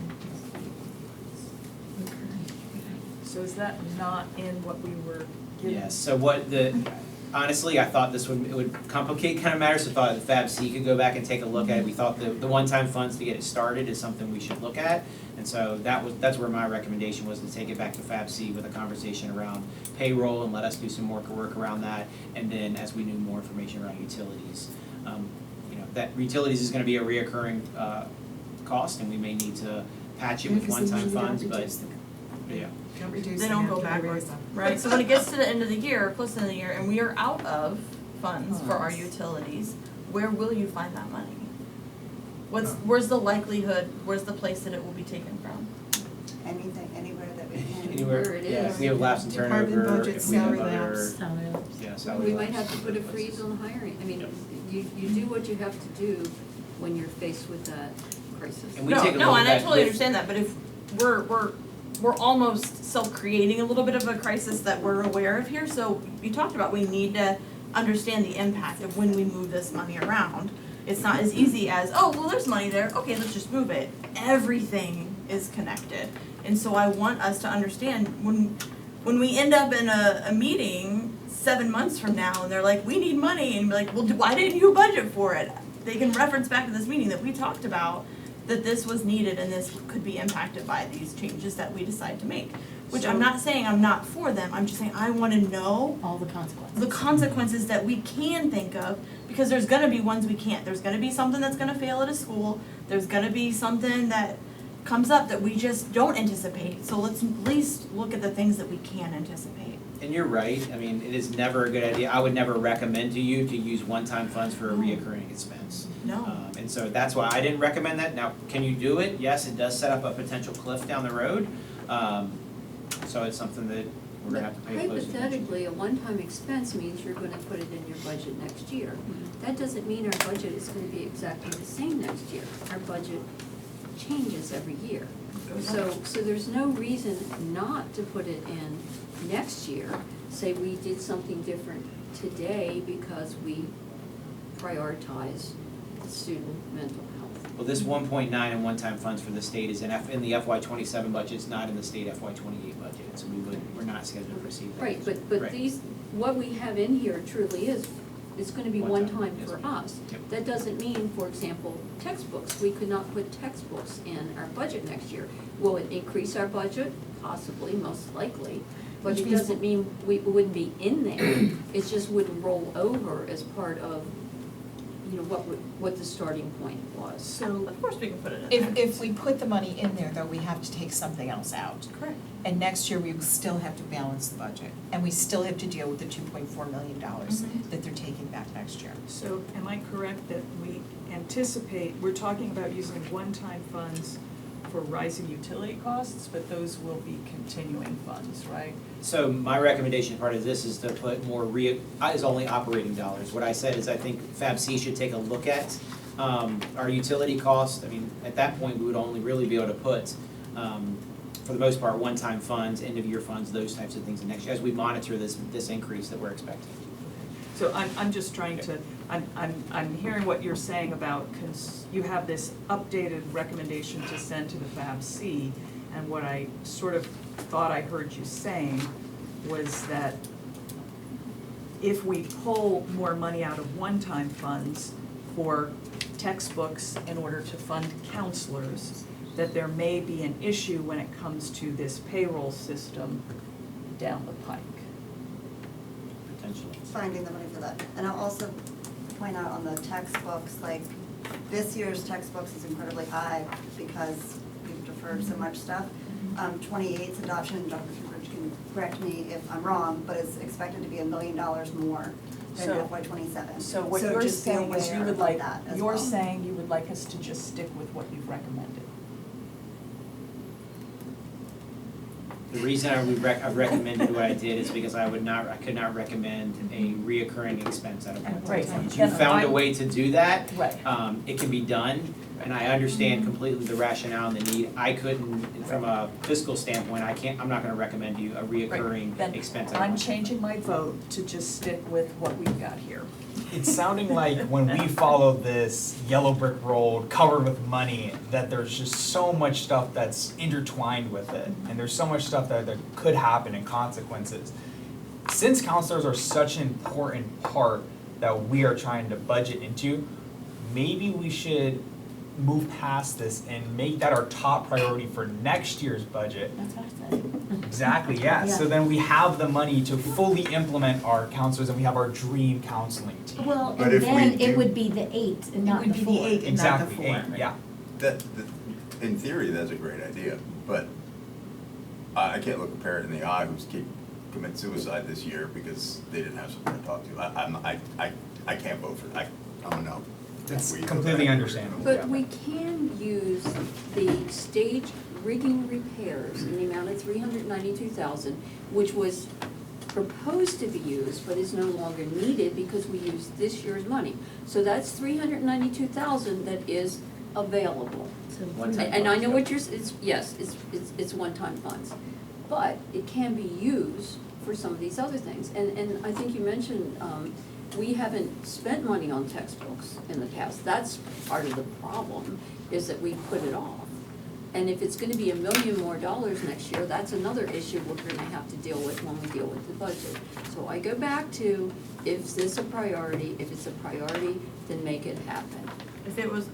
So is that not in what we were given? Yes, so honestly, I thought it would complicate kind of matters, so I thought the Fab C could go back and take a look at it. We thought the one-time funds to get it started is something we should look at. And so that's where my recommendation was, to take it back to Fab C with a conversation around payroll and let us do some more work around that. And then as we knew more information around utilities, that utilities is gonna be a reoccurring cost, and we may need to patch it with one-time funds, but yeah. Don't reduce They them don't go after they backwards, raise them. right? So when it gets to the end of the year, close to the end of the year, and we are out of funds for our utilities, where will you find that money? Where's the likelihood, where's the place that it will be taken from? Anything, anywhere that we can. Anywhere, it yeah, is. if we have lapse in Department turnover, budgets, if we have salary other, lapse. yeah, salary We might lapse. have to put a freeze on hiring. I mean, you do what you have to do when you're faced with that crisis. And we take a No, look and I at totally with- understand that, but if we're almost self-creating a little bit of a crisis that we're aware of here, so you talked about, we need to understand the impact of when we move this money around. It's not as easy as, oh, well, there's money there, okay, let's just move it. Everything is connected. And so I want us to understand, when we end up in a meeting 7 months from now, and they're like, we need money, and be like, well, why didn't you budget for it? They can reference back to this meeting that we talked about, that this was needed and this could be impacted by these changes that we decide to make. Which I'm not saying I'm not for them, I'm just saying I wanna know All the consequences. the consequences that we can think of, because there's gonna be ones we can't. There's gonna be something that's gonna fail at a school, there's gonna be something that comes up that we just don't anticipate. So let's at least look at the things that we can anticipate. And you're right, I mean, it is never a good idea, I would never recommend to you to use one-time funds for a reoccurring expense. No. And so that's why I didn't recommend that. Now, can you do it? Yes, it does set up a potential cliff down the road. So it's something that we're gonna have to pay close attention to. Hypothetically, a one-time expense means you're gonna put it in your budget next year. That doesn't mean our budget is gonna be exactly the same next year. Our budget changes every year. So there's no reason not to put it in next year. Say we did something different today because we prioritize student mental health. Well, this 1.9 in one-time funds for the state is in the FY '27 budget, it's not in the state FY '28 budget, so we're not scheduled to receive that. Right, but Right. these, what we have in here truly is, it's gonna be One one time, time yes, for ma'am. us. Yep. That doesn't mean, for example, textbooks, we could not put textbooks in our budget next year. Will it increase our budget? Possibly, most likely, but Which it means- doesn't mean we wouldn't be in there. It just wouldn't roll over as part of, what the starting point was. So of course we can put it in there. If we put the money in there, though, we have to take something else out. Correct. And next year, we will still have to balance the budget, and we still have to deal with the $2.4 million that they're taking back next year. So am I correct that we anticipate, we're talking about using one-time funds for rising utility costs, but those will be continuing funds, right? So my recommendation part of this is to put more is only operating dollars. What I said is I think Fab C should take a look at our utility costs. I mean, at that point, we would only really be able to put, for the most part, one-time funds, end-of-year funds, those types of things in next year, as we monitor this increase that we're expecting. So I'm just trying to, I'm hearing what you're saying about, you have this updated recommendation to send to the Fab C, and what I sort of thought I heard you saying was that if we pull more money out of one-time funds for textbooks in order to fund counselors, that there may be an issue when it comes to this payroll system down the pike. Potentially. Finding the money for that. And I'll also, point out on the textbooks, like, this year's textbooks is incredibly high because we've deferred so much stuff. 28's adoption, and Dr. Cambridge can correct me if I'm wrong, but it's expected to be $1 million more than So- FY '27. So what you're just be saying is you aware would of like, that as you're well. saying you would like us to just stick with what you've recommended. The reason I've recommended what I did is because I could not recommend a reoccurring expense out of one Right. time. You Then found a I- way to do that. Right. It can be done, and I understand completely the rationale and the need. I couldn't, from a fiscal standpoint, I'm not gonna recommend you a reoccurring Then expense out of I'm one time. changing my vote to just stick with what we've got here. It's sounding like when we follow this yellow brick road covered with money, that there's just so much stuff that's intertwined with it. And there's so much stuff that could happen and consequences. Since counselors are such an important part that we are trying to budget into, maybe we should move past this and make that our top priority for next year's budget. That's what I said. Exactly, yeah. So then we have the money to fully implement our counselors and we have our dream counseling team. Well, But and if we then it do- would be the 8 and not the 4. It would be the 8 and not the Exactly, 4. yeah. In theory, that's a great idea, but I can't look a parent in the eye who's commit suicide this year because they didn't have someone to talk to. I can't vote for that. I'm a no. It's We go completely back. understandable. But we can use the stage rigging repairs in the amount of $392,000, which was proposed to be used, but is no longer needed because we used this year's money. So that's $392,000 that is available. So One-time And I funds, know yeah. what you're, yes, it's one-time funds, but it can be used for some of these other things. And I think you mentioned, we haven't spent money on textbooks in the past. That's part of the problem, is that we put it off. And if it's gonna be $1 million more next year, that's another issue we're gonna have to deal with when we deal with the budget. So I go back to, is this a priority? If it's a priority, then make it happen. If it was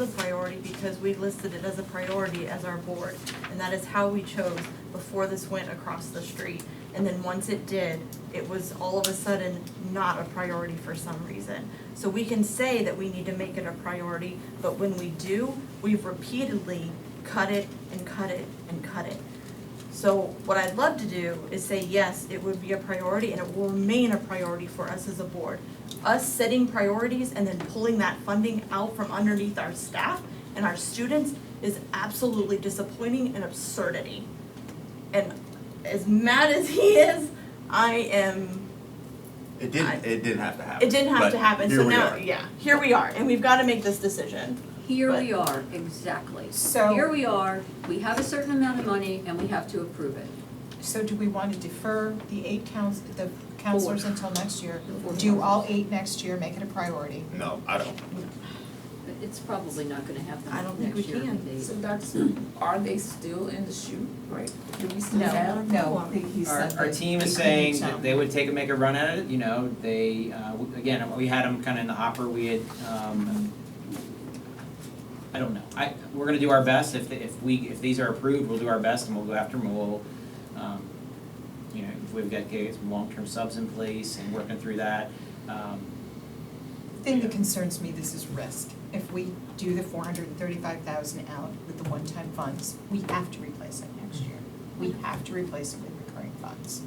a priority because we listed it as a priority as our board, and that is how we chose before this went across the street. And then once it did, it was all of a sudden not a priority for some reason. So we can say that we need to make it a priority, but when we do, we've repeatedly cut it and cut it and cut it. So what I'd love to do is say, yes, it would be a priority and it will remain a priority for us as a board. Us setting priorities and then pulling that funding out from underneath our staff and our students is absolutely disappointing and absurdity. And as mad as he is, I am, It didn't have to happen. it didn't have but to happen, here so we now, are. yeah, here we are, and we've gotta make this decision. Here But- we are, exactly. So- Here we are, we have a certain amount of money and we have to approve it. So do we want to defer the 8 the counselors until next year? Four. Do all 8 next year, make it a priority? No, I don't. It's probably not gonna happen I don't think we next year. can. They- So that's, are they still in the shoot, right? Do we still have? No, he said Our that team we is couldn't saying tell. that they would make a run at it, you know, they, again, we had them kind of in the hopper, we had, I don't know, we're gonna do our best, if these are approved, we'll do our best and we'll go after them, we'll, you know, if we've got some long-term subs in place and working through that, The thing that concerns me, this is risk. If we do the 435,000 out with the one-time funds, we have to replace it next year. We have to replace it with recurring funds.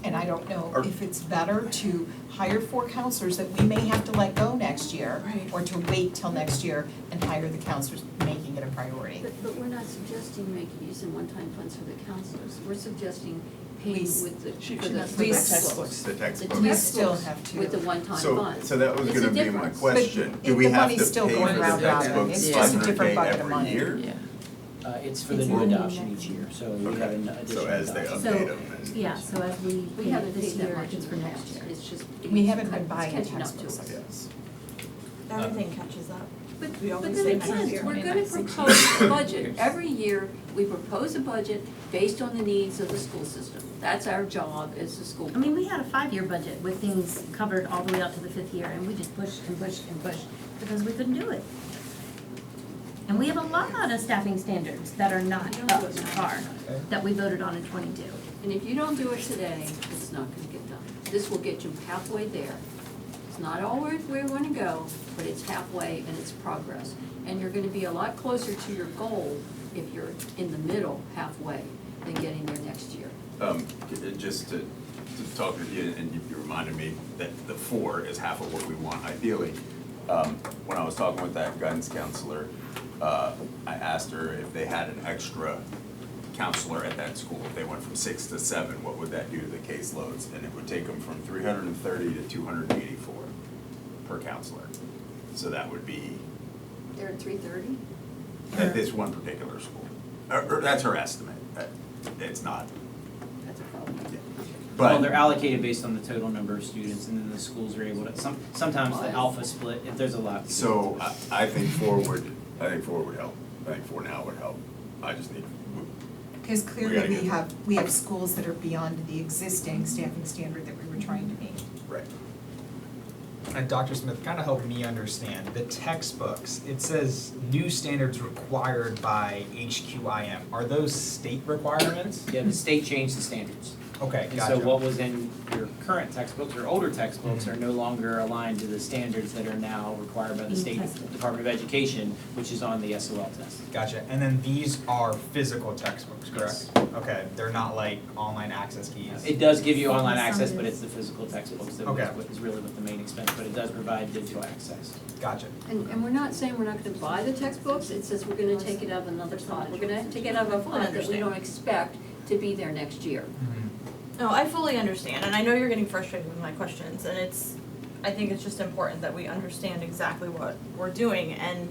And I don't know if it's better to hire 4 counselors that we may have to let go next year, or to wait till next year and hire the counselors, making it a priority. But we're not suggesting using one-time funds for the counselors, we're suggesting paying with the, for the textbooks. The textbooks. We still have to. With the one-time So, funds. so that was It's a gonna be my difference. question. But Do we the have money's to still pay going for the round robin. textbooks It's just a different 500K bucket of every money. year? Yeah. it's for the It's new money adoption next each year, so we Okay. have an additional So as they adoption. update them and. Yeah, so as we We pay haven't it this paid that year, much it's in for the next past, year. it's just. We haven't been it's buying catching up to textbooks. us. Yes. Everything catches up. But, We but always then say again, next year. we're gonna propose a budget, every year, we propose a budget based on the needs of the school system. That's our job as a school. I mean, we had a 5-year budget with things covered all the way out to the 5th year, and we just pushed and pushed and pushed because we couldn't do it. And we have a lot of staffing standards that are not up to par, that we voted on in '22. And if you don't do it today, it's not gonna get done. This will get you halfway there. It's not always where we wanna go, but it's halfway and it's progress. And you're gonna be a lot closer to your goal if you're in the middle halfway than getting there next year. Just to talk with you, and you reminded me that the 4 is half of what we want ideally. When I was talking with that guidance counselor, I asked her if they had an extra counselor at that school, if they went from 6 to 7, what would that do to the caseloads? And it would take them from 330 to 284 per counselor. So that would be They're at 3:30? at this one particular school. Or that's her estimate. It's not, That's a problem. yeah. Well, But they're allocated based on the total number of students, and then the schools are able to, sometimes the alpha split, if there's a lot. so I think 4 would help. I think 4 now would help. I just need, Because gotta clearly get- we have schools that are beyond the existing staffing standard that we were trying to meet. right. And Dr. Smith kind of helped me understand, the textbooks, it says new standards required by HQIM. Are those state requirements? Yeah, the state changed the standards. Okay, And gotcha. so what was in your current textbooks or older textbooks are no longer aligned to the standards that are now required by the Being State tested. Department of Education, which is on the SOL test. Gotcha, and then these are physical textbooks, correct? Yes. Okay, they're not like online access keys? It does give you Some online is. access, but it's the physical textbooks that Okay. is really what the main expense, but it does provide digital access. Gotcha. And we're not saying we're not gonna buy the textbooks, it says we're gonna take it out of another pot. We're gonna take it out of a pot that we don't expect to be there next year. No, I fully understand, and I know you're getting frustrated with my questions, and I think it's just important that we understand exactly what we're doing, and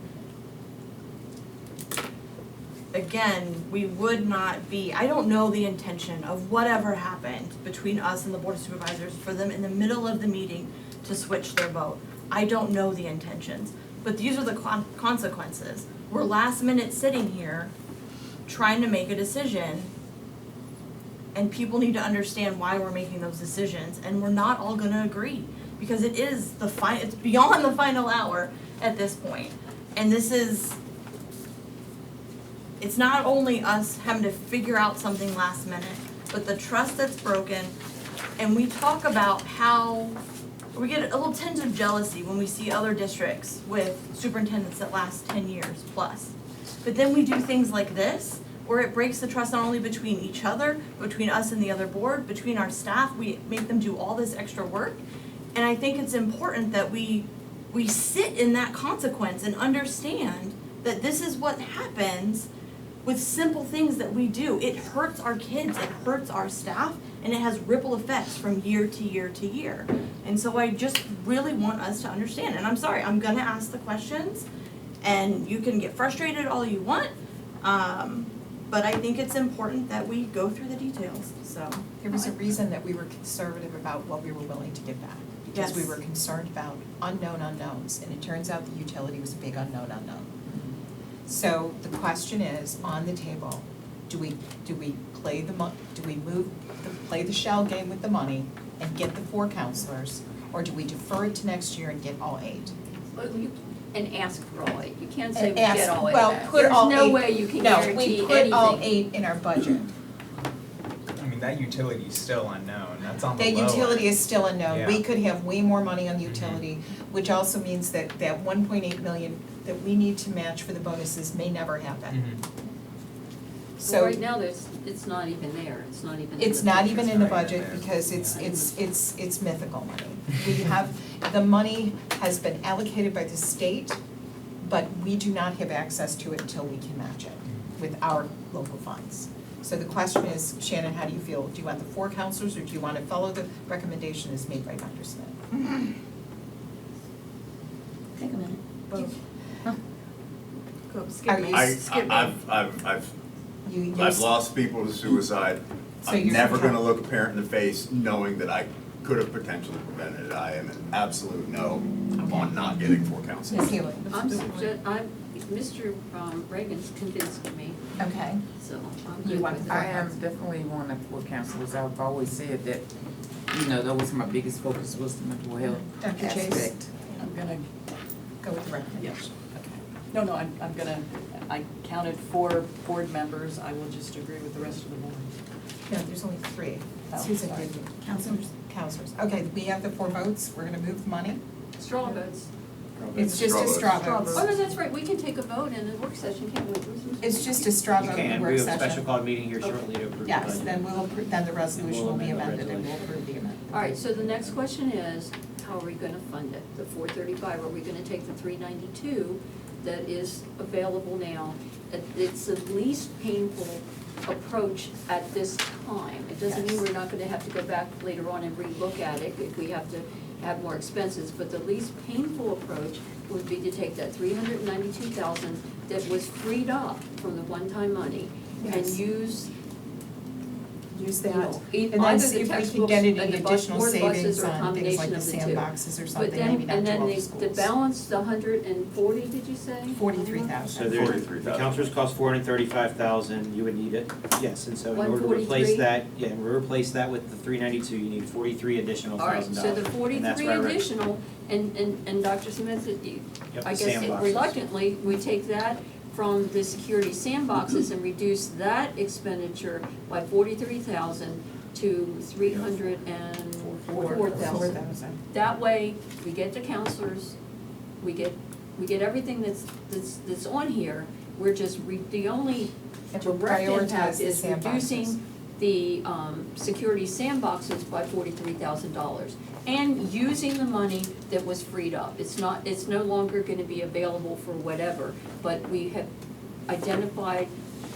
again, we would not be, I don't know the intention of whatever happened between us and the Board of Supervisors for them in the middle of the meeting to switch their vote. I don't know the intentions, but these are the consequences. We're last minute sitting here trying to make a decision, and people need to understand why we're making those decisions, and we're not all gonna agree, because it is it's beyond the final hour at this point. And this is, it's not only us having to figure out something last minute, but the trust that's broken, and we talk about how we get a little tinge of jealousy when we see other districts with superintendents that last 10 years plus. But then we do things like this, where it breaks the trust not only between each other, between us and the other board, between our staff, we make them do all this extra work. And I think it's important that we sit in that consequence and understand that this is what happens with simple things that we do. It hurts our kids, it hurts our staff, and it has ripple effects from year to year to year. And so I just really want us to understand, and I'm sorry, I'm gonna ask the questions, and you can get frustrated all you want, but I think it's important that we go through the details, so. There was a reason that we were conservative about what we were willing to give back. Because we Yes. were concerned about unknown unknowns, and it turns out the utility was a big unknown unknown. So the question is, on the table, do we play play the shell game with the money and get the 4 counselors, or do we defer it to next year and get all 8? And ask for all 8. You can't say we And get ask- all 8 well, back. put all There's no 8 way you can No, guarantee we put all anything. 8 in our budget. I mean, that utility is still unknown, that's on the The low utility end. is still unknown. We Yeah. could have way more money on the utility, which also means that 1.8 million that we need to match for the bonuses may never happen. Mhm. So So right now, it's not even there, it's not even in the it's not even in the It's not budget even there. because it's mythical money. We have, the money has been allocated by the state, but we do not have access to it until we can match it with our local funds. So the question is, Shannon, how do you feel? Do you want the 4 counselors, or do you want to follow the recommendation as made by Dr. Smith? Take a minute. Both. Go, Are skip you- me, I, skip me. I've lost people to suicide. So I'm you're never content- gonna look a parent in the face knowing that I could have potentially prevented it. I am an absolute no on not getting 4 counselors. Ms. Healy? Mr. Reagan's convinced me, Okay. so I'm You good want, with it. I am definitely one of 4 counselors. I've always said that, that was my biggest focus was the mental health Dr. Chase? aspect. I'm gonna, Go with the recommendation. no, I'm gonna, I counted 4 board members, I will just agree with the rest of the board. No, there's only 3. Oh, Susan sorry. did. Counselors. Okay, we have the 4 votes. We're gonna move the money. Straw votes. It's just a straw vote. Oh, no, that's right, we can take a vote in a work session, can't we? It's just a straw You vote in can, the we work have a special session. called meeting here shortly to approve the budget. Yes, then then the resolution will be amend the amended and we'll resolution. approve the amendment. All right, so the next question is, how are we gonna fund it? The 435, are we gonna take the 392 that is available now? It's the least painful approach at this time. It doesn't mean we're not gonna have to go back later on and relook at it if we have to have more expenses, but the least painful approach would be to take that 392,000 that was freed up from the one-time money and Yes. use Use you that, know, and then either see the if we can textbooks get and any the bus, additional or the buses savings or a on things combination like the of the two. sandboxes or But something, then, maybe not and to then all the the schools. balance, the 140, did you say? 43,000. So there's, the 43,000. counselors cost 435,000, you would need it, yes, and so in order to replace 143? that, yeah, in order to replace that with the 392, you need 43 additional All right, $1,000. so the And that's 43 why I rec- additional, and Dr. Smith, Yep, I the guess sandboxes. reluctantly, we take that from the security sandboxes and reduce that expenditure by 43,000 to 304,000. 4,000. That way, we get the counselors, we get everything that's on here, we're just, the only And we'll direct prioritize impact the is sandboxes. reducing the security sandboxes by $43,000 and using the money that was freed up. It's no longer gonna be available for whatever, but we have identified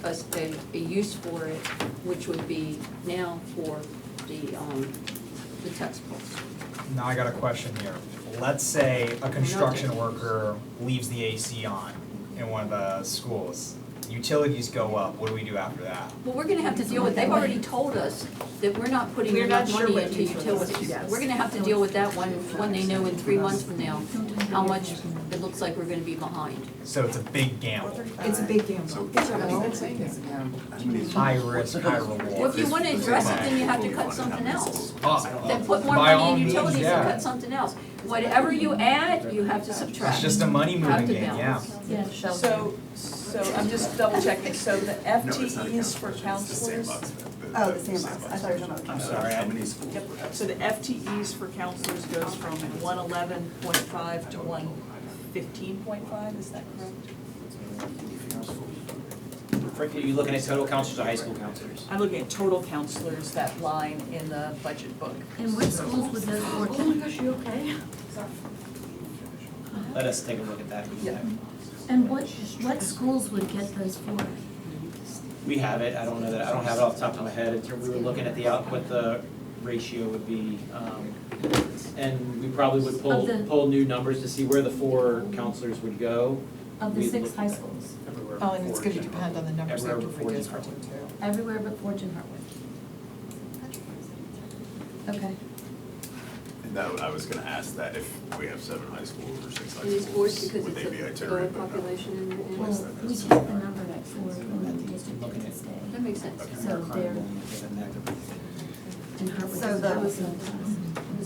a use for it, which would be now for the textbooks. Now I got a question here. Let's say a construction worker leaves the AC on in one of the schools. Utilities go up, what do we do after that? Well, we're gonna have to deal with, they've already told us that we're not putting We're enough not sure money what into utilities, utilities. yes. We're gonna have to deal with that when they know in 3 months from now, how much it looks like we're gonna be behind. So it's a big gamble. It's a big gamble. So, High risk, high reward. Well, if you wanna address it, then you have to cut something else. Then put more By all money in means, utilities yeah. and cut something else. Whatever you add, you have to subtract. It's just a money Have moving to game, yeah. balance. So I'm just double checking, so the FTEs for counselors, Oh, the sandbox, I thought you were talking about the I'm counselors. sorry, How I, many schools? yep, so the FTEs for counselors goes from 111.5 to 115.5, is that correct? frankly, are you looking at total counselors or high school counselors? I'm looking at total counselors, that line in the budget book. And what schools would those work in? Oh my gosh, you okay? Let us take a look at that. And what schools would get those for? We have it, I don't know that, I don't have it off the top of my head, in terms, we were looking at what the ratio would be. And we probably would Of the- pull new numbers to see where the 4 counselors would go. Of the We'd 6 look high at schools? everywhere Oh, and it's but gonna Forge. depend on the numbers that Everywhere we but Forge reduce and for Hartwood. too. Everywhere but Forge and Hartwood. Okay. And that, I was gonna ask that if we have 7 high schools or 6 high And it's forced schools, because would they be it's a lower itinerant? population in Well, Place that we is. take the number at 4 when the district didn't stay. That makes sense. So they're, and Hartwood So is the- always in class.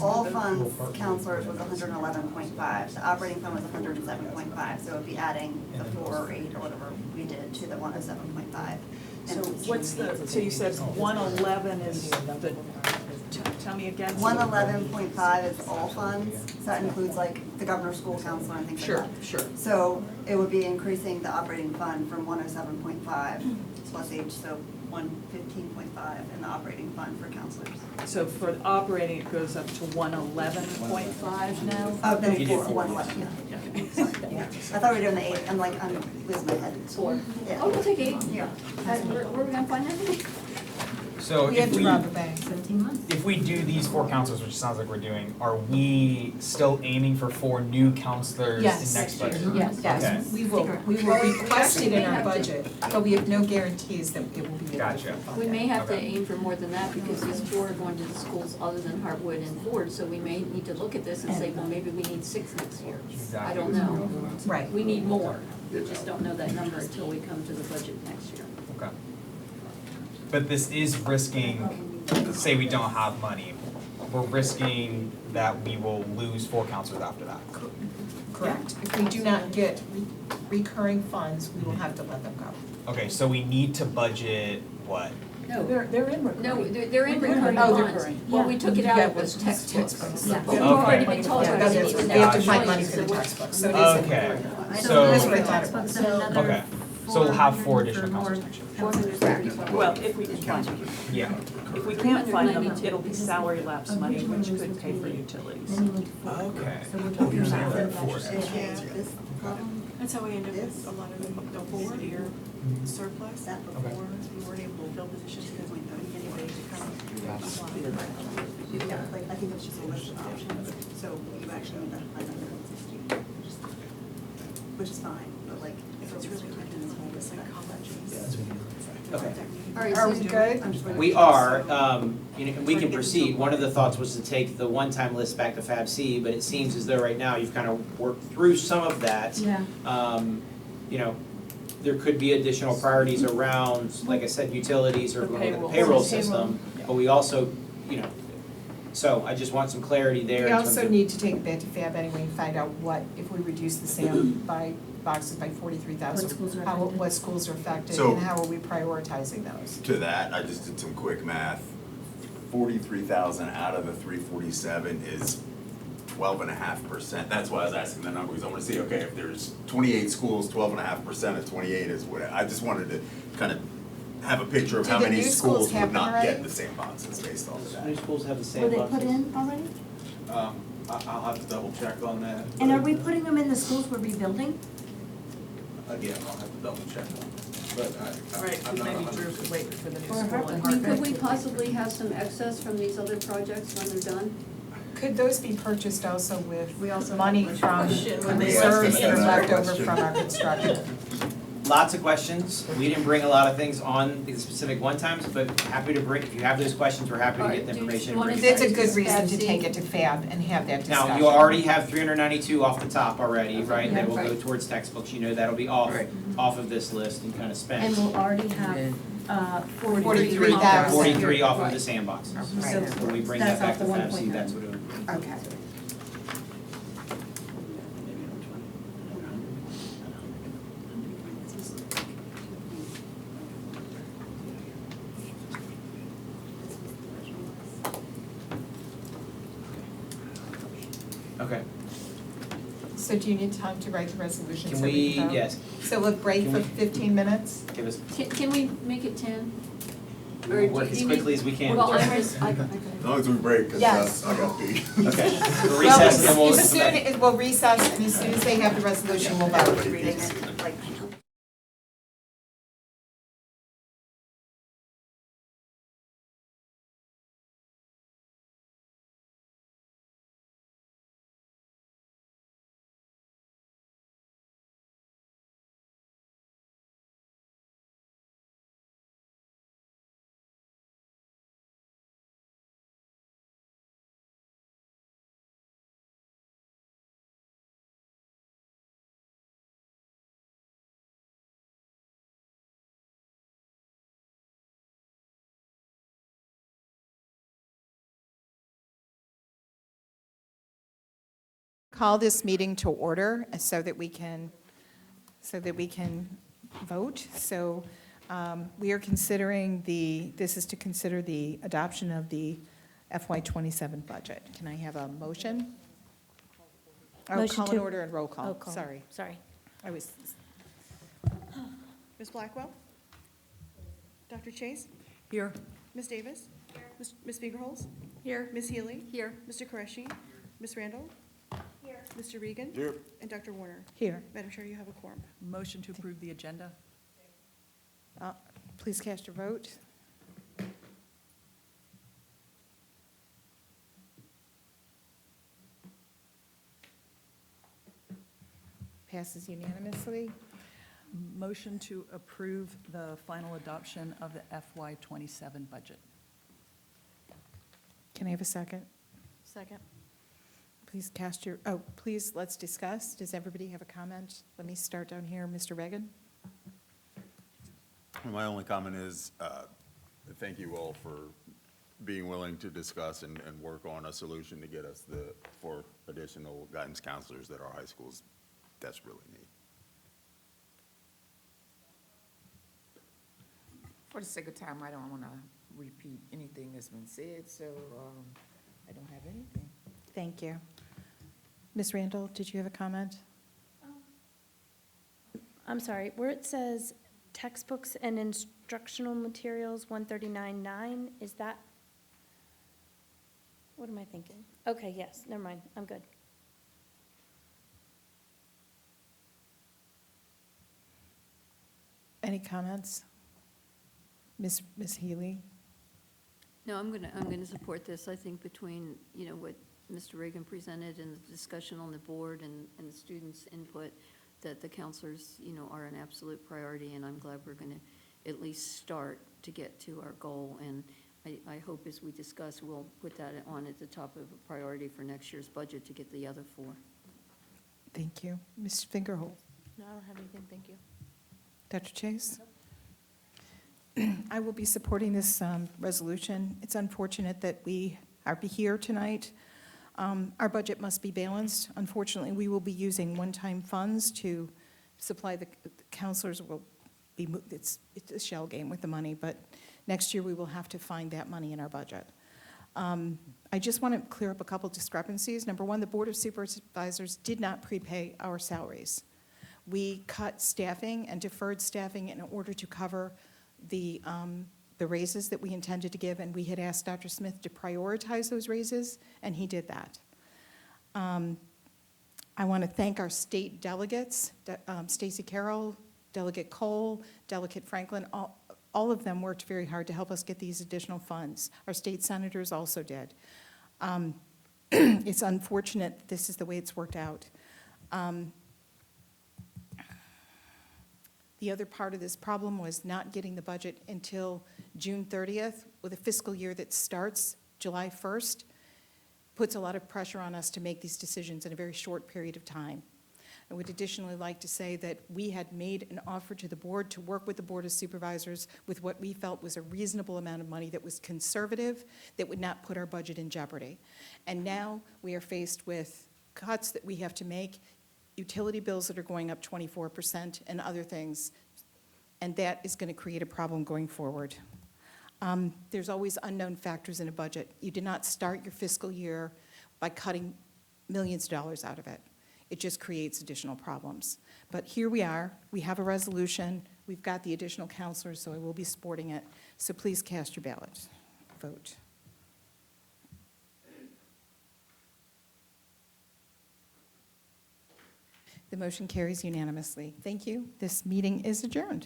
All funds counselors was 111.5, the operating fund was 107.5, so it'd be adding the 4 or 8 or whatever we did to the 107.5. So what's so you said 111 is the, tell me again. 111.5 is all funds, so that includes like the governor's school counselor and things like that. Sure. So it would be increasing the operating fund from 107.5 plus H, so 115.5 in the operating fund for counselors. So for the operating, it goes up to 111.5 now? Oh, no, You did 4, four. 111, yeah. Sorry, yeah. I thought we were doing the 8, I'm losing my head. 4. Yeah. Oh, we'll take 8. Yeah. Where are we gonna find that? So We have if to rob a bank. 17 months. if we do these 4 counselors, which sounds like we're doing, are we still aiming for 4 new counselors Yes. in next budget? Yes. Yes, Okay. we will request it in our budget, but we have no guarantees that it will be able to Gotcha. fund We it. may have to Okay. aim for more than that because these 4 are going to the schools other than Hartwood and Ford, so we may need to look at this and say, well, maybe we need 6 next year. I don't know. Right. We need more. We just don't know that number until we come to the budget next year. Okay. But this is risking, say we don't have money, we're risking that we will lose 4 counselors after that. Correct. If we do not get recurring funds, we will have to let them go. Okay, so we need to budget, what, No, They're in recurring. no, they're in recurring Oh, they're funds. recurring. What we took it out Yeah, of was textbooks. Yeah. We've already been told Yeah, we're that's gonna it. need We have to that. find money for the So we're- textbooks, so it is in Okay. recurring. So- That's what I thought it Textbooks was. and another Okay. So we'll have 4 400 additional for more counselors next year. 435. Well, if we can find them. Yeah. If we can't find them, it'll be salary lapse money, which could pay for utilities. Then you need 4. Okay. So we're talking saying about that that four extra. Yeah, this problem, That's how we end up with a lot of the four-year surplus. that Okay. before, We weren't able to fill positions because we couldn't get anybody to come That's apply. yeah, like, I think it's just a list of options, so you actually end up at 160, which is fine, but like, if it's really quick and it's all this psychology. Okay. All right, Are so we good? I'm just wondering- We are, you know, and we can proceed. One of the thoughts was to take the one-time list back to Fab C, but it seems as though right now you've kind of worked through some of that. Yeah. You know, there could be additional priorities around, like I said, utilities or The going with the payroll. payroll Payroll. system. But we also, you know, so I just want some clarity there We in terms also of. need to take it back to Fab anyway and find out what, if we reduce the SAM by boxes by 43,000, What schools are how, affected. what schools are affected So- and how are we prioritizing those? To that, I just did some quick math. 43,000 out of the 347 is 12.5%. That's why I was asking the number, because I want to see, okay, if there's 28 schools, 12.5% of 28 is what, I just wanted to kind of have a picture of Do how the many new schools schools would happen not already? get the same boxes based off of New that. schools have the same Were they boxes. put in already? I'll have to double check on that. And are we putting them in the schools we're rebuilding? Again, I'll have to double check on it, but Right, I'm because not maybe 100%. Drew could wait for the new Or school in Hartford. I mean, could Hartford. we possibly have some excess from these other projects when they're done? Could those be purchased also with We also have money a from question when they reserves that are ask left that over question. from our construction? Lots of questions. We didn't bring a lot of things on the specific one-times, but happy to bring, if you have those questions, we're happy to All get right, the do you information. and wanna bring it That's back. a good reason to Fab C. take it to Fab and have that discussion. Now, you already have 392 off the top already, right, Yeah, that will go right. towards textbooks, you know that'll be off, Right. off of this list and kind of spent. And we'll already have, Yeah. 43,000. 43 off of Right. the sandboxes. Right. So when we bring that That's back off to the Fab C, 1.9. that's what it would be. Okay. Okay, So do you need time to write the resolution can so we, we can vote? yes, So we'll break Can for we- 15 minutes? give us, Can we make it 10? we will work as quickly as we can. Well, Okay, As long as we break, because Yes. I got beat. we'll recess and then we'll. As soon, we'll recess, and as soon as they have the resolution, we'll vote. Reading it, like, Call this meeting to order so that we can vote. So we are considering this is to consider the adoption of the FY '27 budget. Can I have a motion? Oh, Motion call in to- order and roll call, Oh, call. sorry. Sorry. I was. Ms. Blackwell? Dr. Chase? Here. Ms. Davis? Ms. Fingerholz? Here. Ms. Healy? Here. Mr. Koreshi? Ms. Randall? Here. Mr. Regan? Here. And Dr. Warner? Here. Madam Chair, you have a quorum. Motion to approve the agenda. Please cast your vote. Passes unanimously. Motion to approve the final adoption of the FY '27 budget. Can I have a second? Second. Please cast your, please, let's discuss. Does everybody have a comment? Let me start down here. Mr. Reagan? My only comment is, thank you all for being willing to discuss and work on a solution to get us the 4 additional guidance counselors that our high schools desperately need. for the sake of time, I don't wanna repeat anything that's been said, so, I don't have anything. Thank you. Ms. Randall, did you have a comment? I'm sorry, where it says textbooks and instructional materials, 139.9, is that? What am I thinking? Okay, yes, never mind, I'm good. Any comments? Ms. Healy? No, I'm gonna support this. I think between, what Mr. Reagan presented and the discussion on the board and the students' input, that the counselors, are an absolute priority, and I'm glad we're gonna at least start to get to our goal. And I hope as we discuss, we'll put that on at the top of a priority for next year's budget to get the other 4. Thank you. Ms. Fingerhold? No, I don't have anything, thank you. Dr. Chase? I will be supporting this resolution. It's unfortunate that we are here tonight. Our budget must be balanced. Unfortunately, we will be using one-time funds to supply the counselors will be, it's a shell game with the money, but next year we will have to find that money in our budget. I just want to clear up a couple discrepancies. Number one, the Board of Supervisors did not prepay our salaries. We cut staffing and deferred staffing in order to cover the raises that we intended to give, and we had asked Dr. Smith to prioritize those raises, and he did that. I want to thank our state delegates, Stacey Carroll, Delegate Cole, Delegate Franklin, all of them worked very hard to help us get these additional funds. Our state senators also did. It's unfortunate that this is the way it's worked out. The other part of this problem was not getting the budget until June 30th, with a fiscal year that starts July 1st, puts a lot of pressure on us to make these decisions in a very short period of time. I would additionally like to say that we had made an offer to the board to work with the Board of Supervisors with what we felt was a reasonable amount of money that was conservative, that would not put our budget in jeopardy. And now we are faced with cuts that we have to make, utility bills that are going up 24% and other things, and that is going to create a problem going forward. There's always unknown factors in a budget. You do not start your fiscal year by cutting millions of dollars out of it. It just creates additional problems. But here we are. We have a resolution. We've got the additional counselors, so I will be supporting it. So please cast your ballot. Vote. The motion carries unanimously. Thank you. This meeting is adjourned.